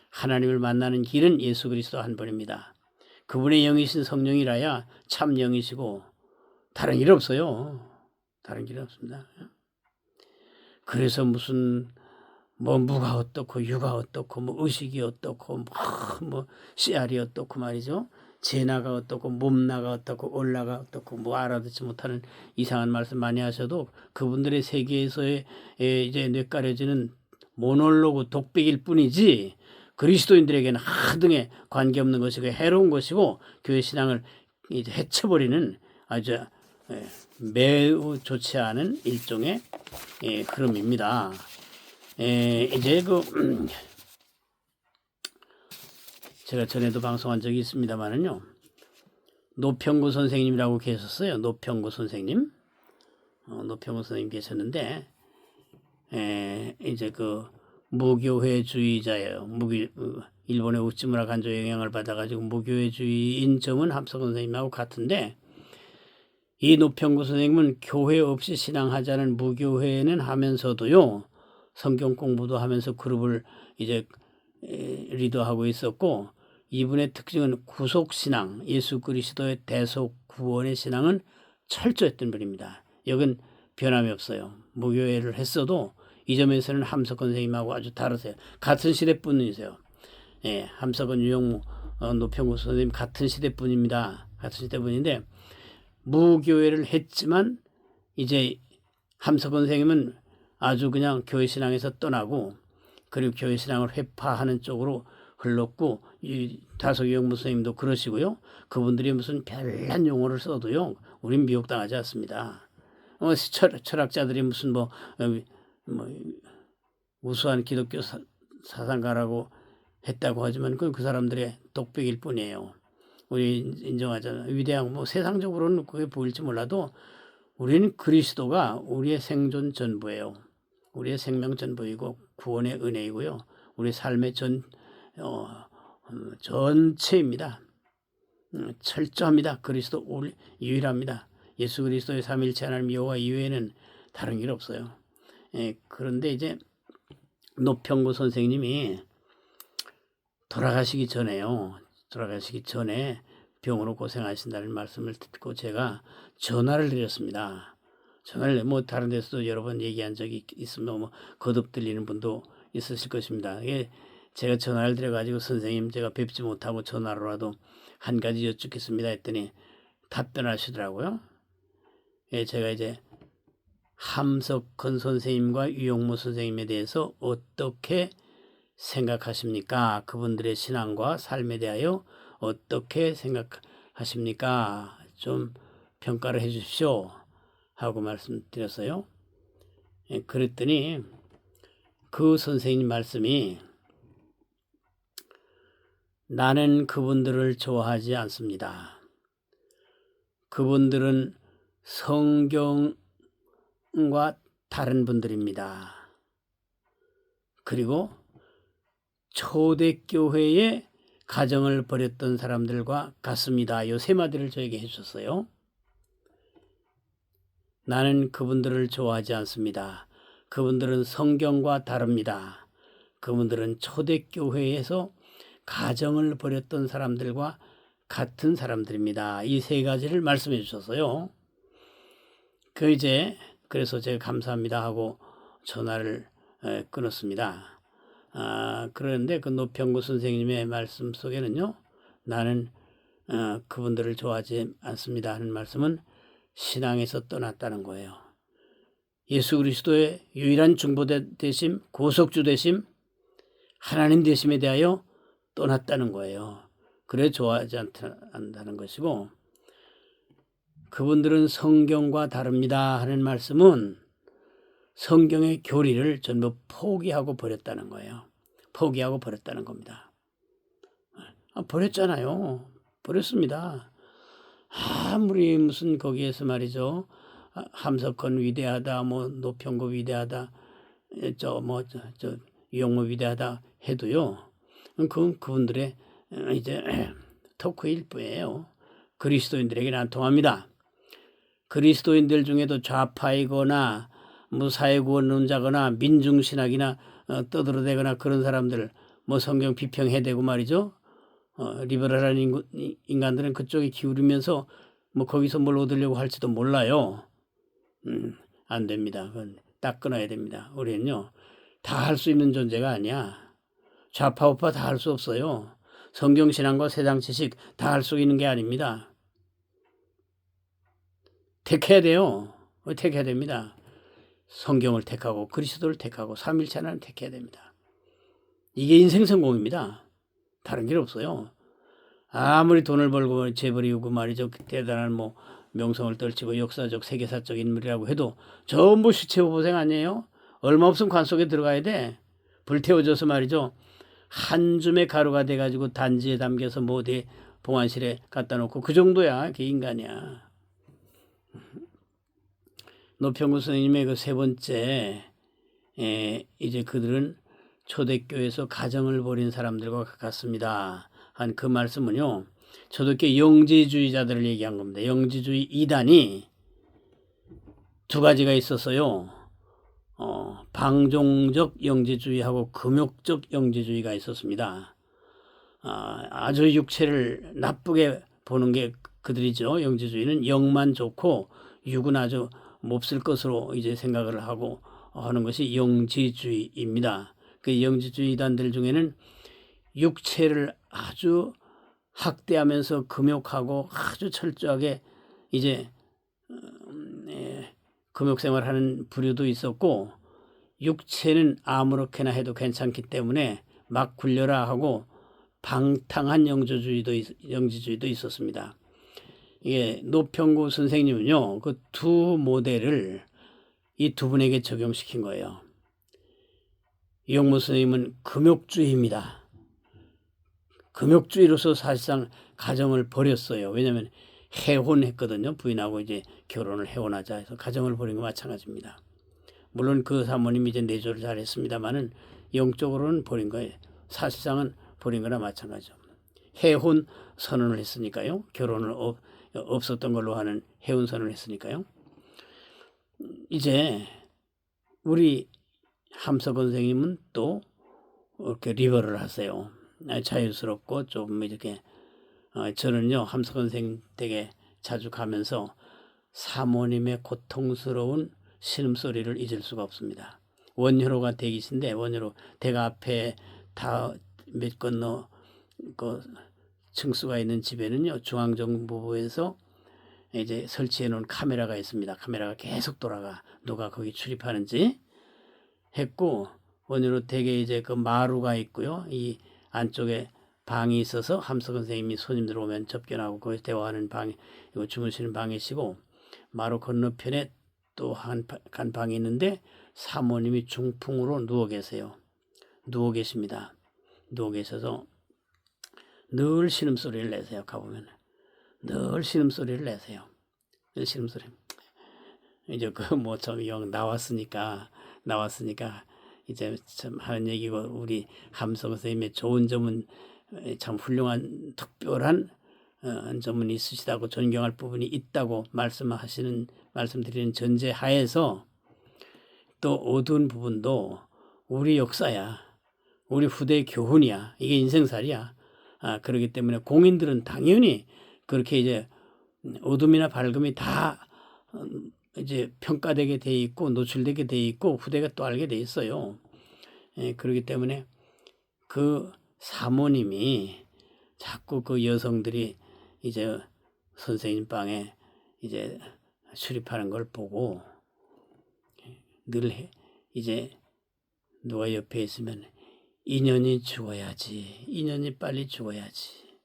하나님을 만나는 길은 예수 그리스도 한 분입니다. 그분의 영이신 성령이라야 참 영이시고 다른 길 없어요. 다른 길 없습니다. 그래서 무슨 뭐 무가 어떻고 유가 어떻고 뭐 의식이 어떻고 뭐 씨알이 어떻고 말이죠. 제나가 어떻고 몸나가 어떻고 올라가 어떻고 뭐 알아듣지 못하는 이상한 말씀 많이 하셔도 그분들의 세계에서의 이제 뇌가려지는 모놀로그 독백일 뿐이지 그리스도인들에게는 하등에 관계없는 것이고 해로운 것이고 교회 신앙을 이제 해쳐버리는 아주 매우 좋지 않은 일종의 흐름입니다. 이제 제가 전에도 방송한 적이 있습니다만은요. 노평구 선생님이라고 계셨어요. 노평구 선생님. 노평구 선생님 계셨는데 이제 그 무교회주의자예요. 일본의 우찌무라 간조 영향을 받아가지고 무교회주의인 점은 합석 선생님하고 같은데 이 노평구 선생님은 교회 없이 신앙하자는 무교회는 하면서도요. 성경 공부도 하면서 그룹을 이제 리더하고 있었고 이분의 특징은 구속신앙, 예수 그리스도의 대속 구원의 신앙은 철저했던 분입니다. 여긴 변함이 없어요. 무교회를 했어도 이 점에서는 함석헌 선생님하고 아주 다르세요. 같은 시대분이세요. 함석헌, 유영무, 노평구 선생님 같은 시대분입니다. 같은 시대분인데 무교회를 했지만 이제 함석헌 선생님은 아주 그냥 교회 신앙에서 떠나고 그리고 교회 신앙을 회파하는 쪽으로 흘렀고 이 다석 유영무 선생님도 그러시고요. 그분들이 무슨 별난 용어를 써도요. 우린 미혹당하지 않습니다. 철학자들이 무슨 뭐 우수한 기독교 사상가라고 했다고 하지만 그건 그 사람들의 독백일 뿐이에요. 우리 인정하잖아요. 위대한 뭐 세상적으로는 그게 보일지 몰라도 우리는 그리스도가 우리의 생존 전부예요. 우리의 생명 전부이고 구원의 은혜이고요. 우리 삶의 전체입니다. 철저합니다. 그리스도 유일합니다. 예수 그리스도의 삼일체 하나님 여호와 이외에는 다른 길 없어요. 그런데 이제 노평구 선생님이 돌아가시기 전에 병으로 고생하신다는 말씀을 듣고 제가 전화를 드렸습니다. 전화를 뭐 다른 데서도 여러 번 얘기한 적이 있으면 뭐 거듭 들리는 분도 있으실 것입니다. 제가 전화를 드려가지고 선생님 제가 뵙지 못하고 전화로라도 한 가지 여쭙겠습니다 했더니 답변하시더라고요. 제가 이제 함석헌 선생님과 유용무 선생님에 대해서 어떻게 생각하십니까? 그분들의 신앙과 삶에 대하여 어떻게 생각하십니까? 좀 평가를 해 주십시오 하고 말씀드렸어요. 그랬더니 그 선생님 말씀이 나는 그분들을 좋아하지 않습니다. 그분들은 성경과 다른 분들입니다. 그리고 초대교회의 가정을 버렸던 사람들과 같습니다. 이 세 마디를 저에게 해주셨어요. 나는 그분들을 좋아하지 않습니다. 그분들은 성경과 다릅니다. 그분들은 초대교회에서 가정을 버렸던 사람들과 같은 사람들입니다. 이 세 가지를 말씀해 주셨어요. 그래서 제가 감사합니다 하고 전화를 끊었습니다. 그런데 그 노평구 선생님의 말씀 속에는요, 나는 그분들을 좋아하지 않습니다 하는 말씀은 신앙에서 떠났다는 거예요. 예수 그리스도의 유일한 중보대 되심, 구속주 되심, 하나님 되심에 대하여 떠났다는 거예요. 그래 좋아하지 않다는 것이고, 그분들은 성경과 다릅니다 하는 말씀은 성경의 교리를 전부 포기하고 버렸다는 거예요. 포기하고 버렸다는 겁니다. 버렸잖아요. 버렸습니다. 아무리 무슨 거기에서 말이죠. 함석헌 위대하다, 뭐 노평구 위대하다, 유용무 위대하다 해도요. 그분들의 이제 토크일 뿐이에요. 그리스도인들에게는 안 통합니다. 그리스도인들 중에도 좌파이거나 사회구원론자거나 민중신학이나 떠들어대거나 그런 사람들 뭐 성경 비평해대고 말이죠. 리버럴한 인간들은 그쪽에 기울이면서 뭐 거기서 뭘 얻으려고 할지도 몰라요. 안 됩니다. 그건 딱 끊어야 됩니다. 우리는요. 다 할 수 있는 존재가 아니야. 좌파 우파 다 할 수 없어요. 성경신앙과 세상 지식 다 할 수 있는 게 아닙니다. 택해야 돼요. 택해야 됩니다. 성경을 택하고 그리스도를 택하고 삼일체 하나를 택해야 됩니다. 이게 인생 성공입니다. 다른 길 없어요. 아무리 돈을 벌고 재벌이고 말이죠. 대단한 뭐 명성을 떨치고 역사적 세계사적 인물이라고 해도 전부 시체후보생 아니에요? 얼마 없으면 관 속에 들어가야 돼. 불태워져서 말이죠. 한 줌의 가루가 돼가지고 단지에 담겨서 뭐 어디 봉안실에 갖다 놓고 그 정도야. 그게 인간이야. 노평구 선생님의 그 세 번째 이제 그들은 초대교회에서 가정을 버린 사람들과 같습니다. 한 그 말씀은요. 초대교회 영지주의자들을 얘기한 겁니다. 영지주의 이단이 두 가지가 있었어요. 방종적 영지주의하고 금욕적 영지주의가 있었습니다. 아주 육체를 나쁘게 보는 게 그들이죠. 영지주의는 영만 좋고 육은 아주 몹쓸 것으로 이제 생각을 하고 하는 것이 영지주의입니다. 그 영지주의단들 중에는 육체를 아주 학대하면서 금욕하고 아주 철저하게 이제 금욕생활하는 부류도 있었고, 육체는 아무렇게나 해도 괜찮기 때문에 막 굴려라 하고 방탕한 영지주의도 있었습니다. 이게 노평구 선생님은요, 그 두 모델을 이 두 분에게 적용시킨 거예요. 이용무 선생님은 금욕주의입니다. 금욕주의로서 사실상 가정을 버렸어요. 왜냐하면 해혼했거든요. 부인하고 이제 결혼을 해혼하자 해서 가정을 버린 거 마찬가지입니다. 물론 그 사모님이 이제 내조를 잘했습니다만은 영적으로는 버린 거예요. 사실상은 버린 거나 마찬가지죠. 해혼 선언을 했으니까요. 결혼을 없었던 걸로 하는 해혼 선언을 했으니까요. 이제 우리 함석원 선생님은 또 이렇게 리버를 하세요. 자유스럽고 좀 이렇게 저는요 함석원 선생님 댁에 자주 가면서 사모님의 고통스러운 신음소리를 잊을 수가 없습니다. 원효로가 댁이신데 원효로 댁 앞에 다 몇 건너 그 층수가 있는 집에는요 중앙정보부에서 이제 설치해 놓은 카메라가 있습니다. 카메라가 계속 돌아가 누가 거기 출입하는지 했고 원효로 댁에 이제 그 마루가 있고요. 이 안쪽에 방이 있어서 함석원 선생님이 손님들 오면 접견하고 거기서 대화하는 방, 주무시는 방이시고 마루 건너편에 또 한 방이 있는데 사모님이 중풍으로 누워 계세요. 누워 계십니다. 누워 계셔서 늘 신음소리를 내세요. 가보면 늘 신음소리를 내세요. 신음소리. 이제 그 뭐 좀 영 나왔으니까 이제 참 하는 얘기고 우리 함석 선생님의 좋은 점은 참 훌륭한 특별한 점은 있으시다고 존경할 부분이 있다고 말씀드리는 전제 하에서 또 어두운 부분도 우리 역사야. 우리 후대의 교훈이야. 이게 인생살이야. 그렇기 때문에 공인들은 당연히 그렇게 이제 어둠이나 밝음이 다 이제 평가되게 돼 있고 노출되게 돼 있고 후대가 또 알게 돼 있어요. 그렇기 때문에 그 사모님이 자꾸 그 여성들이 이제 선생님 방에 이제 출입하는 걸 보고 늘 이제 누가 옆에 있으면 인연이 죽어야지. 인연이 빨리 죽어야지.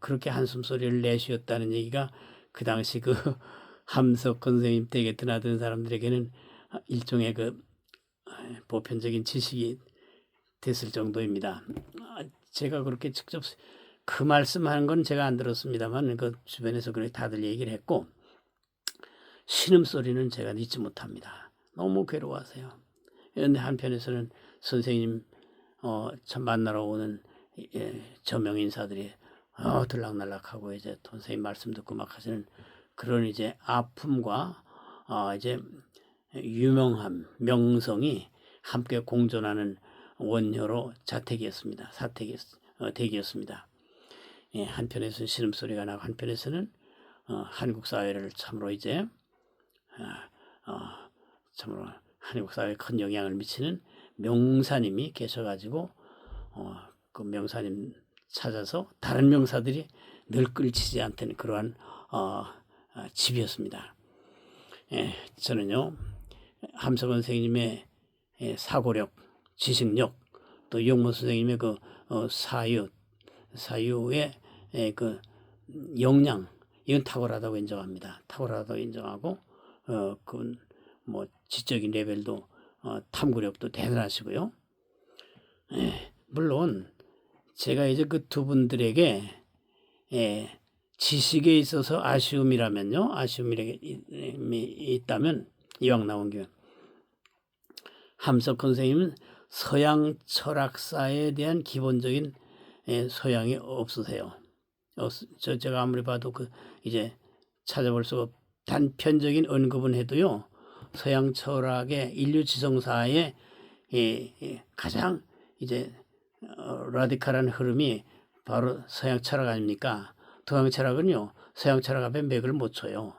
그렇게 한숨소리를 내쉬었다는 얘기가 그 당시 그 함석 선생님 댁에 드나드는 사람들에게는 일종의 그 보편적인 지식이 됐을 정도입니다. 제가 그렇게 직접 그 말씀하는 건 제가 안 들었습니다만 그 주변에서 그렇게 다들 얘기를 했고 신음소리는 제가 잊지 못합니다. 너무 괴로워하세요. 그런데 한편에서는 선생님 참 만나러 오는 저명 인사들이 들락날락하고 이제 선생님 말씀 듣고 막 하시는 그런 이제 아픔과 이제 유명함, 명성이 함께 공존하는 원효로 자택이었습니다. 댁이었습니다. 한편에서는 신음소리가 나고 한편에서는 한국 사회를 참으로 이제 참으로 한국 사회에 큰 영향을 미치는 명사님이 계셔가지고 그 명사님 찾아서 다른 명사들이 늘 끌치지 않던 그러한 집이었습니다. 저는요 함석원 선생님의 사고력, 지식력, 또 이용무 선생님의 그 사유의 그 역량 이건 탁월하다고 인정합니다. 탁월하다고 인정하고 그 뭐 지적인 레벨도 탐구력도 대단하시고요. 물론 제가 이제 그 두 분들에게 지식에 있어서 아쉬움이 있다면 이왕 나온 김에 함석 선생님은 서양 철학사에 대한 기본적인 소양이 없으세요. 제가 아무리 봐도 그 이제 찾아볼 수 단편적인 언급은 해도요. 서양 철학의 인류 지성사의 가장 이제 라디칼한 흐름이 바로 서양 철학 아닙니까? 동양 철학은요. 서양 철학 앞에 맥을 못 쳐요.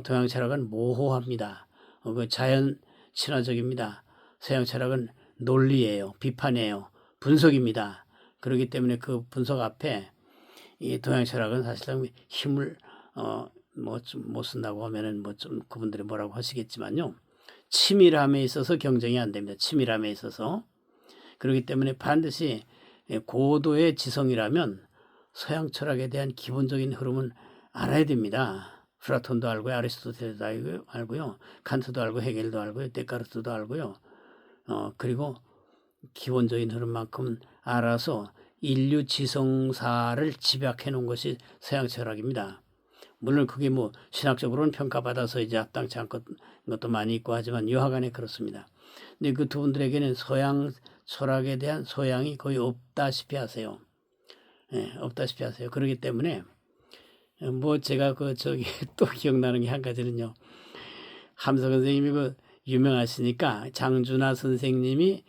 동양 철학은 모호합니다. 그 자연 친화적입니다. 서양 철학은 논리예요. 비판이에요. 분석입니다. 그렇기 때문에 그 분석 앞에 이 동양 철학은 사실상 힘을 뭐 좀 못 쓴다고 하면은 뭐 좀 그분들이 뭐라고 하시겠지만요. 치밀함에 있어서 경쟁이 안 됩니다. 치밀함에 있어서. 그렇기 때문에 반드시 고도의 지성이라면 서양 철학에 대한 기본적인 흐름은 알아야 됩니다. 플라톤도 알고요. 아리스토텔도 알고요. 칸트도 알고 헤겔도 알고요. 데카르트도 알고요. 그리고 기본적인 흐름만큼 알아서 인류 지성사를 집약해 놓은 것이 서양 철학입니다. 물론 그게 뭐 신학적으로는 평가받아서 이제 합당치 않은 것도 많이 있고 하지만 여하간에 그렇습니다. 근데 그 두 분들에게는 서양 철학에 대한 소양이 거의 없다시피 하세요. 예, 없다시피 하세요. 그렇기 때문에 뭐 제가 또 기억나는 게 한 가지는요. 함석 선생님이 유명하시니까 장준하 선생님이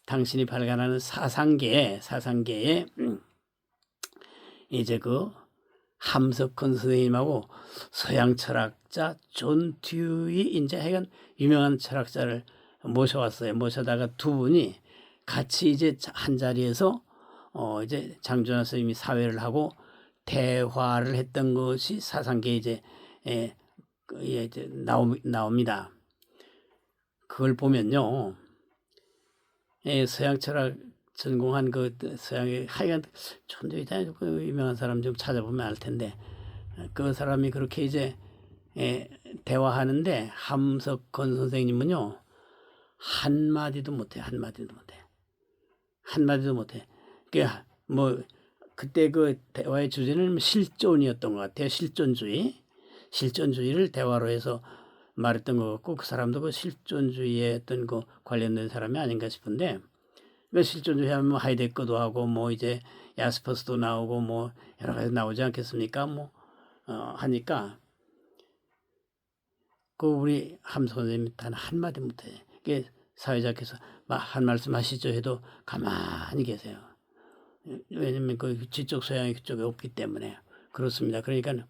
당신이 발간하는 사상계에 이제 함석헌 선생님하고 서양 철학자 존 듀이 이제 하여간 유명한 철학자를 모셔왔어요. 모셔다가 두 분이 같이 이제 한 자리에서 이제 장준하 선생님이 사회를 하고 대화를 했던 것이 사상계에 이제 나옵니다. 그걸 보면요, 서양 철학 전공한 서양의 하여간 천주의자 유명한 사람 좀 찾아보면 알 텐데 그 사람이 그렇게 이제 대화하는데 함석헌 선생님은요 한마디도 못해. 그때 그 대화의 주제는 실존이었던 것 같아요. 실존주의를 대화로 해서 말했던 것 같고 그 사람도 그 실존주의에 어떤 관련된 사람이 아닌가 싶은데 그 실존주의 하면 뭐 하이데거도 하고 뭐 이제 야스퍼스도 나오고 뭐 여러 가지 나오지 않겠습니까? 하니까 우리 함석 선생님이 단 한마디 못해. 이게 사회자께서 한 말씀 하시죠 해도 가만히 계세요. 왜냐면 그 지적 소양이 그쪽에 없기 때문에 그렇습니다. 그러니까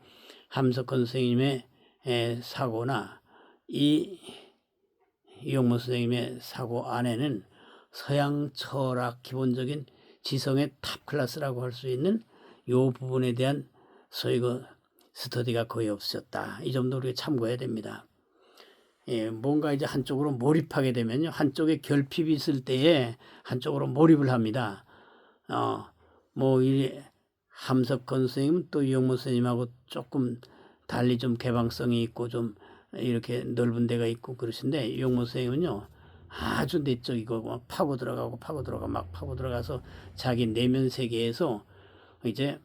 함석헌 선생님의 사고나 이용무 선생님의 사고 안에는 서양 철학 기본적인 지성의 탑 클래스라고 할 수 있는 이 부분에 대한 소위 스터디가 거의 없었다. 이 정도 우리가 참고해야 됩니다. 뭔가 이제 한쪽으로 몰입하게 되면요. 한쪽에 결핍이 있을 때에 한쪽으로 몰입을 합니다. 이 함석헌 선생님은 또 이용무 선생님하고 조금 달리 좀 개방성이 있고 좀 이렇게 넓은 데가 있고 그러신데 이용무 선생님은요. 아주 내적이고 막 파고 들어가서 자기 내면 세계에서 이제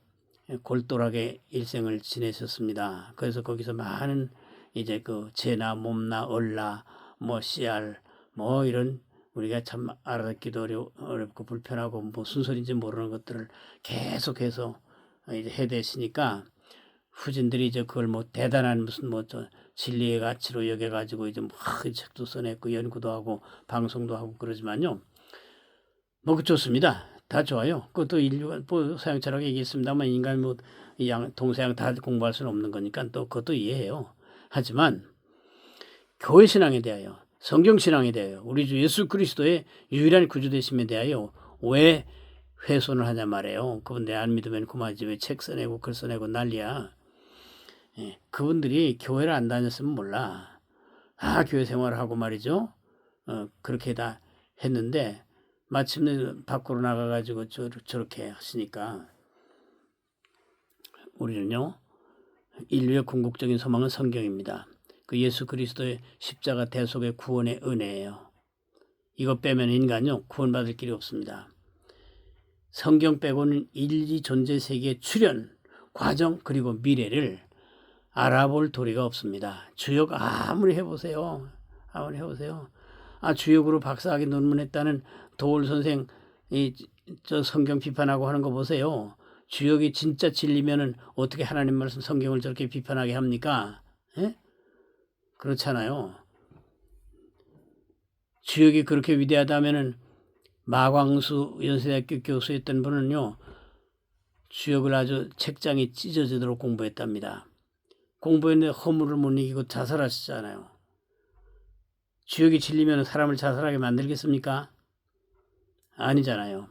골똘하게 일생을 지내셨습니다. 그래서 거기서 많은 이제 재나 몸나 얼나 씨알 이런 우리가 참 알아듣기도 어렵고 불편하고 순서인지 모르는 것들을 계속해서 이제 해대시니까 후진들이 이제 그걸 대단한 무슨 진리의 가치로 여겨가지고 이제 책도 써냈고 연구도 하고 방송도 하고 그러지만요. 그 좋습니다. 다 좋아요. 그것도 인류가 서양 철학에 얘기했습니다만 인간 동서양 다 공부할 수는 없는 거니까 또 그것도 이해해요. 하지만 교회 신앙에 대하여 성경 신앙에 대하여 우리 주 예수 그리스도의 유일한 구주 되심에 대하여 왜 훼손을 하냐 말이에요. 그분 내 안 믿으면 그만이지 왜 책 써내고 글 써내고 난리야. 그분들이 교회를 안 다녔으면 몰라. 교회 생활을 하고 말이죠. 그렇게 다 했는데 마침내 밖으로 나가가지고 저렇게 하시니까 우리는요. 인류의 궁극적인 소망은 성경입니다. 그 예수 그리스도의 십자가 대속의 구원의 은혜예요. 이거 빼면 인간요. 구원받을 길이 없습니다. 성경 빼고는 인리 존재 세계의 출현, 과정 그리고 미래를 알아볼 도리가 없습니다. 주역 아무리 해보세요. 주역으로 박사학위 논문했다는 도올 선생 저 성경 비판하고 하는 거 보세요. 주역이 진짜 진리면은 어떻게 하나님 말씀 성경을 저렇게 비판하게 합니까? 그렇잖아요. 주역이 그렇게 위대하다면은 마광수 연세대학교 교수였던 분은요. 주역을 아주 책장이 찢어지도록 공부했답니다. 공부했는데 허물을 못 이기고 자살하시잖아요. 주역이 진리면 사람을 자살하게 만들겠습니까? 아니잖아요.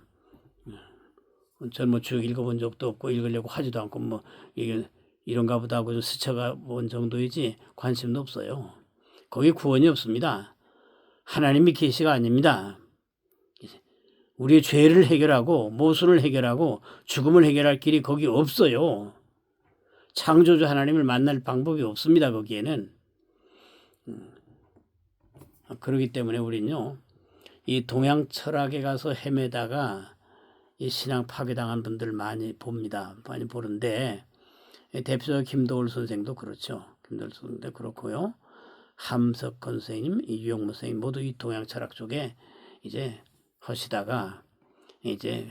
전 주역 읽어본 적도 없고 읽으려고 하지도 않고 이게 이런가 보다 하고 좀 스쳐가 본 정도이지 관심도 없어요. 거기 구원이 없습니다. 하나님이 계시가 아닙니다. 우리의 죄를 해결하고 모순을 해결하고 죽음을 해결할 길이 거기 없어요. 창조주 하나님을 만날 방법이 없습니다. 거기에는. 그렇기 때문에 우리는요. 이 동양 철학에 가서 헤매다가 이 신앙 파괴당한 분들 많이 봅니다. 많이 보는데 대표적 김도울 선생도 그렇죠. 김도울 선생도 그렇고요. 함석헌 선생님, 유영모 선생님 모두 이 동양 철학 쪽에 이제 하시다가 이제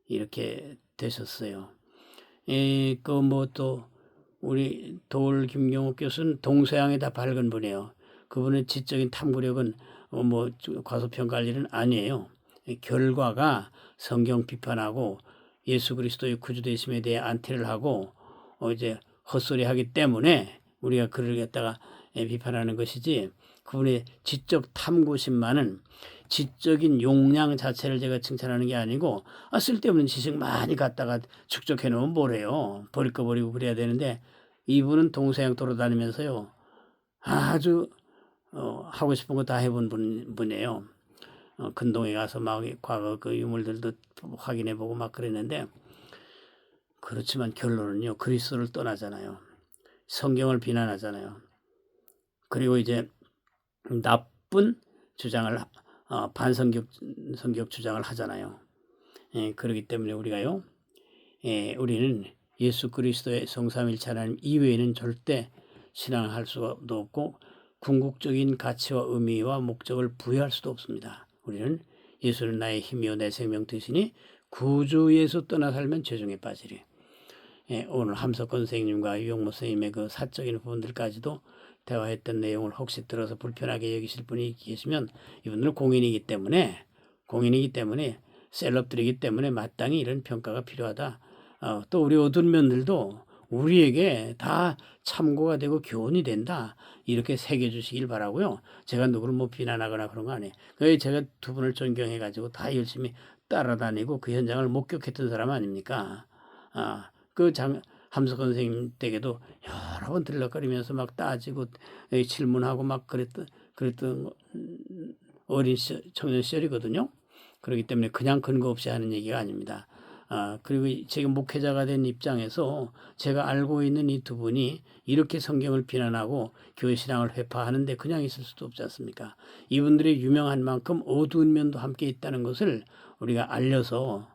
이렇게 되셨어요. 그 뭐 또 우리 도울 김경옥 교수는 동서양에 다 밝은 분이에요. 그분의 지적인 탐구력은 뭐 과소평가할 일은 아니에요. 결과가 성경 비판하고 예수 그리스도의 구주되심에 대해 안티를 하고 이제 헛소리하기 때문에 우리가 그를 갖다가 비판하는 것이지, 그분의 지적 탐구심만은 지적인 용량 자체를 제가 칭찬하는 게 아니고, 쓸데없는 지식 많이 갖다가 축적해 놓으면 뭐래요. 버릴 거 버리고 그래야 되는데, 이분은 동서양 돌아다니면서요 아주 하고 싶은 거 다 해본 분이에요. 근동에 가서 막 과거 그 유물들도 확인해보고 막 그랬는데, 그렇지만 결론은요 그리스도를 떠나잖아요. 성경을 비난하잖아요. 그리고 이제 나쁜 주장을 반성격 주장을 하잖아요. 그렇기 때문에 우리가요, 우리는 예수 그리스도의 성삼일체 하나님 이외에는 절대 신앙할 수가 없고 궁극적인 가치와 의미와 목적을 부여할 수도 없습니다. 우리는 예수는 나의 힘이요 내 생명 되시니 구주에서 떠나 살면 죄중에 빠지리. 오늘 함석헌 선생님과 유영모 선생님의 그 사적인 부분들까지도 대화했던 내용을 혹시 들어서 불편하게 여기실 분이 계시면, 이분들은 공인이기 때문에 셀럽들이기 때문에 마땅히 이런 평가가 필요하다. 또 우리 어두운 면들도 우리에게 다 참고가 되고 교훈이 된다, 이렇게 새겨주시길 바라고요. 제가 누구를 뭐 비난하거나 그런 거 아니에요. 제가 두 분을 존경해가지고 다 열심히 따라다니고 그 현장을 목격했던 사람 아닙니까? 함석헌 선생님 댁에도 여러 번 들락거리면서 막 따지고 질문하고 막 그랬던 어린 청년 시절이거든요. 그렇기 때문에 그냥 근거 없이 하는 얘기가 아닙니다. 그리고 지금 목회자가 된 입장에서 제가 알고 있는 이 두 분이 이렇게 성경을 비난하고 교회 신앙을 회파하는데 그냥 있을 수도 없지 않습니까? 이분들이 유명한 만큼 어두운 면도 함께 있다는 것을 우리가 알려서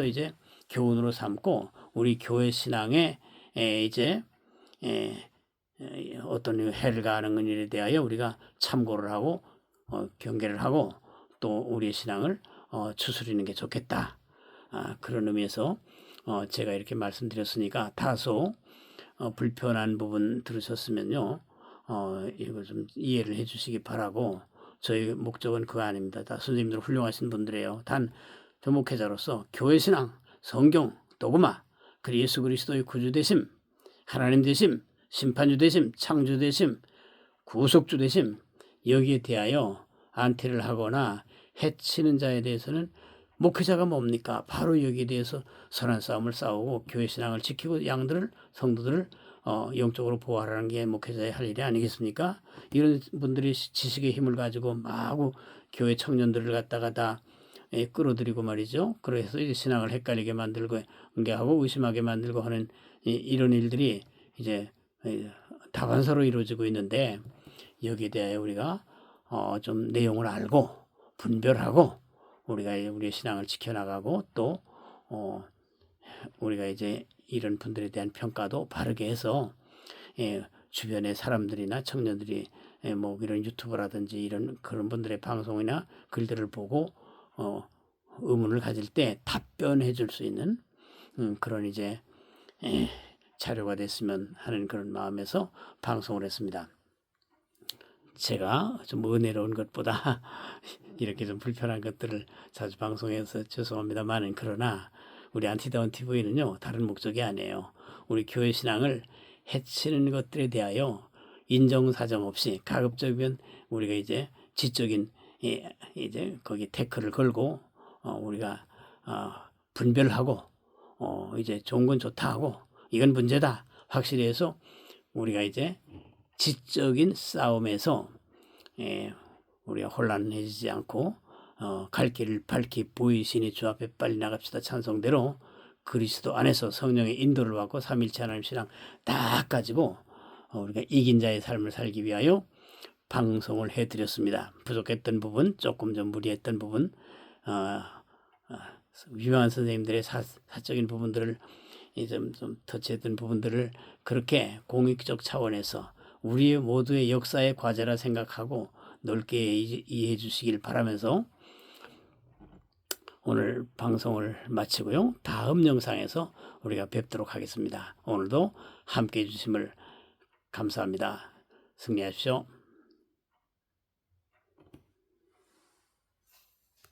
이제 교훈으로 삼고 우리 교회 신앙에 이제 어떤 해를 가하는 일에 대하여 우리가 참고를 하고 경계를 하고 또 우리의 신앙을 추스리는 게 좋겠다. 그런 의미에서 제가 이렇게 말씀드렸으니까 다소 불편한 부분 들으셨으면요, 이거 좀 이해를 해주시기 바라고. 저희 목적은 그거 아닙니다. 다 선생님들 훌륭하신 분들이에요. 단 교목회자로서 교회 신앙, 성경, 도그마, 그리고 예수 그리스도의 구주 되심, 하나님 되심, 심판주 되심, 창주 되심, 구속주 되심, 여기에 대하여 안티를 하거나 해치는 자에 대해서는 목회자가 뭡니까? 바로 여기에 대해서 선한 싸움을 싸우고 교회 신앙을 지키고 성도들을 영적으로 보호하라는 게 목회자의 할 일이 아니겠습니까? 이런 분들이 지식의 힘을 가지고 마구 교회 청년들을 갖다가 다 끌어들이고 말이죠. 그래서 이제 신앙을 헷갈리게 만들고 하고 의심하게 만들고 하는 이런 일들이 이제 다반사로 이루어지고 있는데, 여기에 대해 우리가 좀 내용을 알고 분별하고 우리가 우리의 신앙을 지켜나가고 또 우리가 이제 이런 분들에 대한 평가도 바르게 해서 주변의 사람들이나 청년들이 뭐 이런 유튜브라든지 이런 그런 분들의 방송이나 글들을 보고 의문을 가질 때 답변해 줄 수 있는 그런 이제 자료가 됐으면 하는 그런 마음에서 방송을 했습니다. 제가 좀 은혜로운 것보다 이렇게 좀 불편한 것들을 자주 방송해서 죄송합니다만은, 그러나 우리 안티다운 TV는요 다른 목적이 아니에요. 우리 교회 신앙을 해치는 것들에 대하여 인정사정 없이 가급적이면 우리가 이제 지적인 이제 거기 태클을 걸고 우리가 분별하고 이제 좋은 건 좋다 하고 이건 문제다 확실히 해서 우리가 이제 지적인 싸움에서 우리가 혼란해지지 않고 갈 길을 밝히 보이시니 주 앞에 빨리 나갑시다 찬송대로 그리스도 안에서 성령의 인도를 받고 삼일체 하나님 신앙 딱 가지고 우리가 이긴 자의 삶을 살기 위하여 방송을 해드렸습니다. 부족했던 부분, 조금 좀 무리했던 부분, 유명한 선생님들의 사적인 부분들을 좀 터치했던 부분들을 그렇게 공익적 차원에서 우리 모두의 역사의 과제라 생각하고 넓게 이해해 주시길 바라면서 오늘 방송을 마치고요. 다음 영상에서 우리가 뵙도록 하겠습니다. 오늘도 함께 해주심을 감사합니다. 승리하십시오.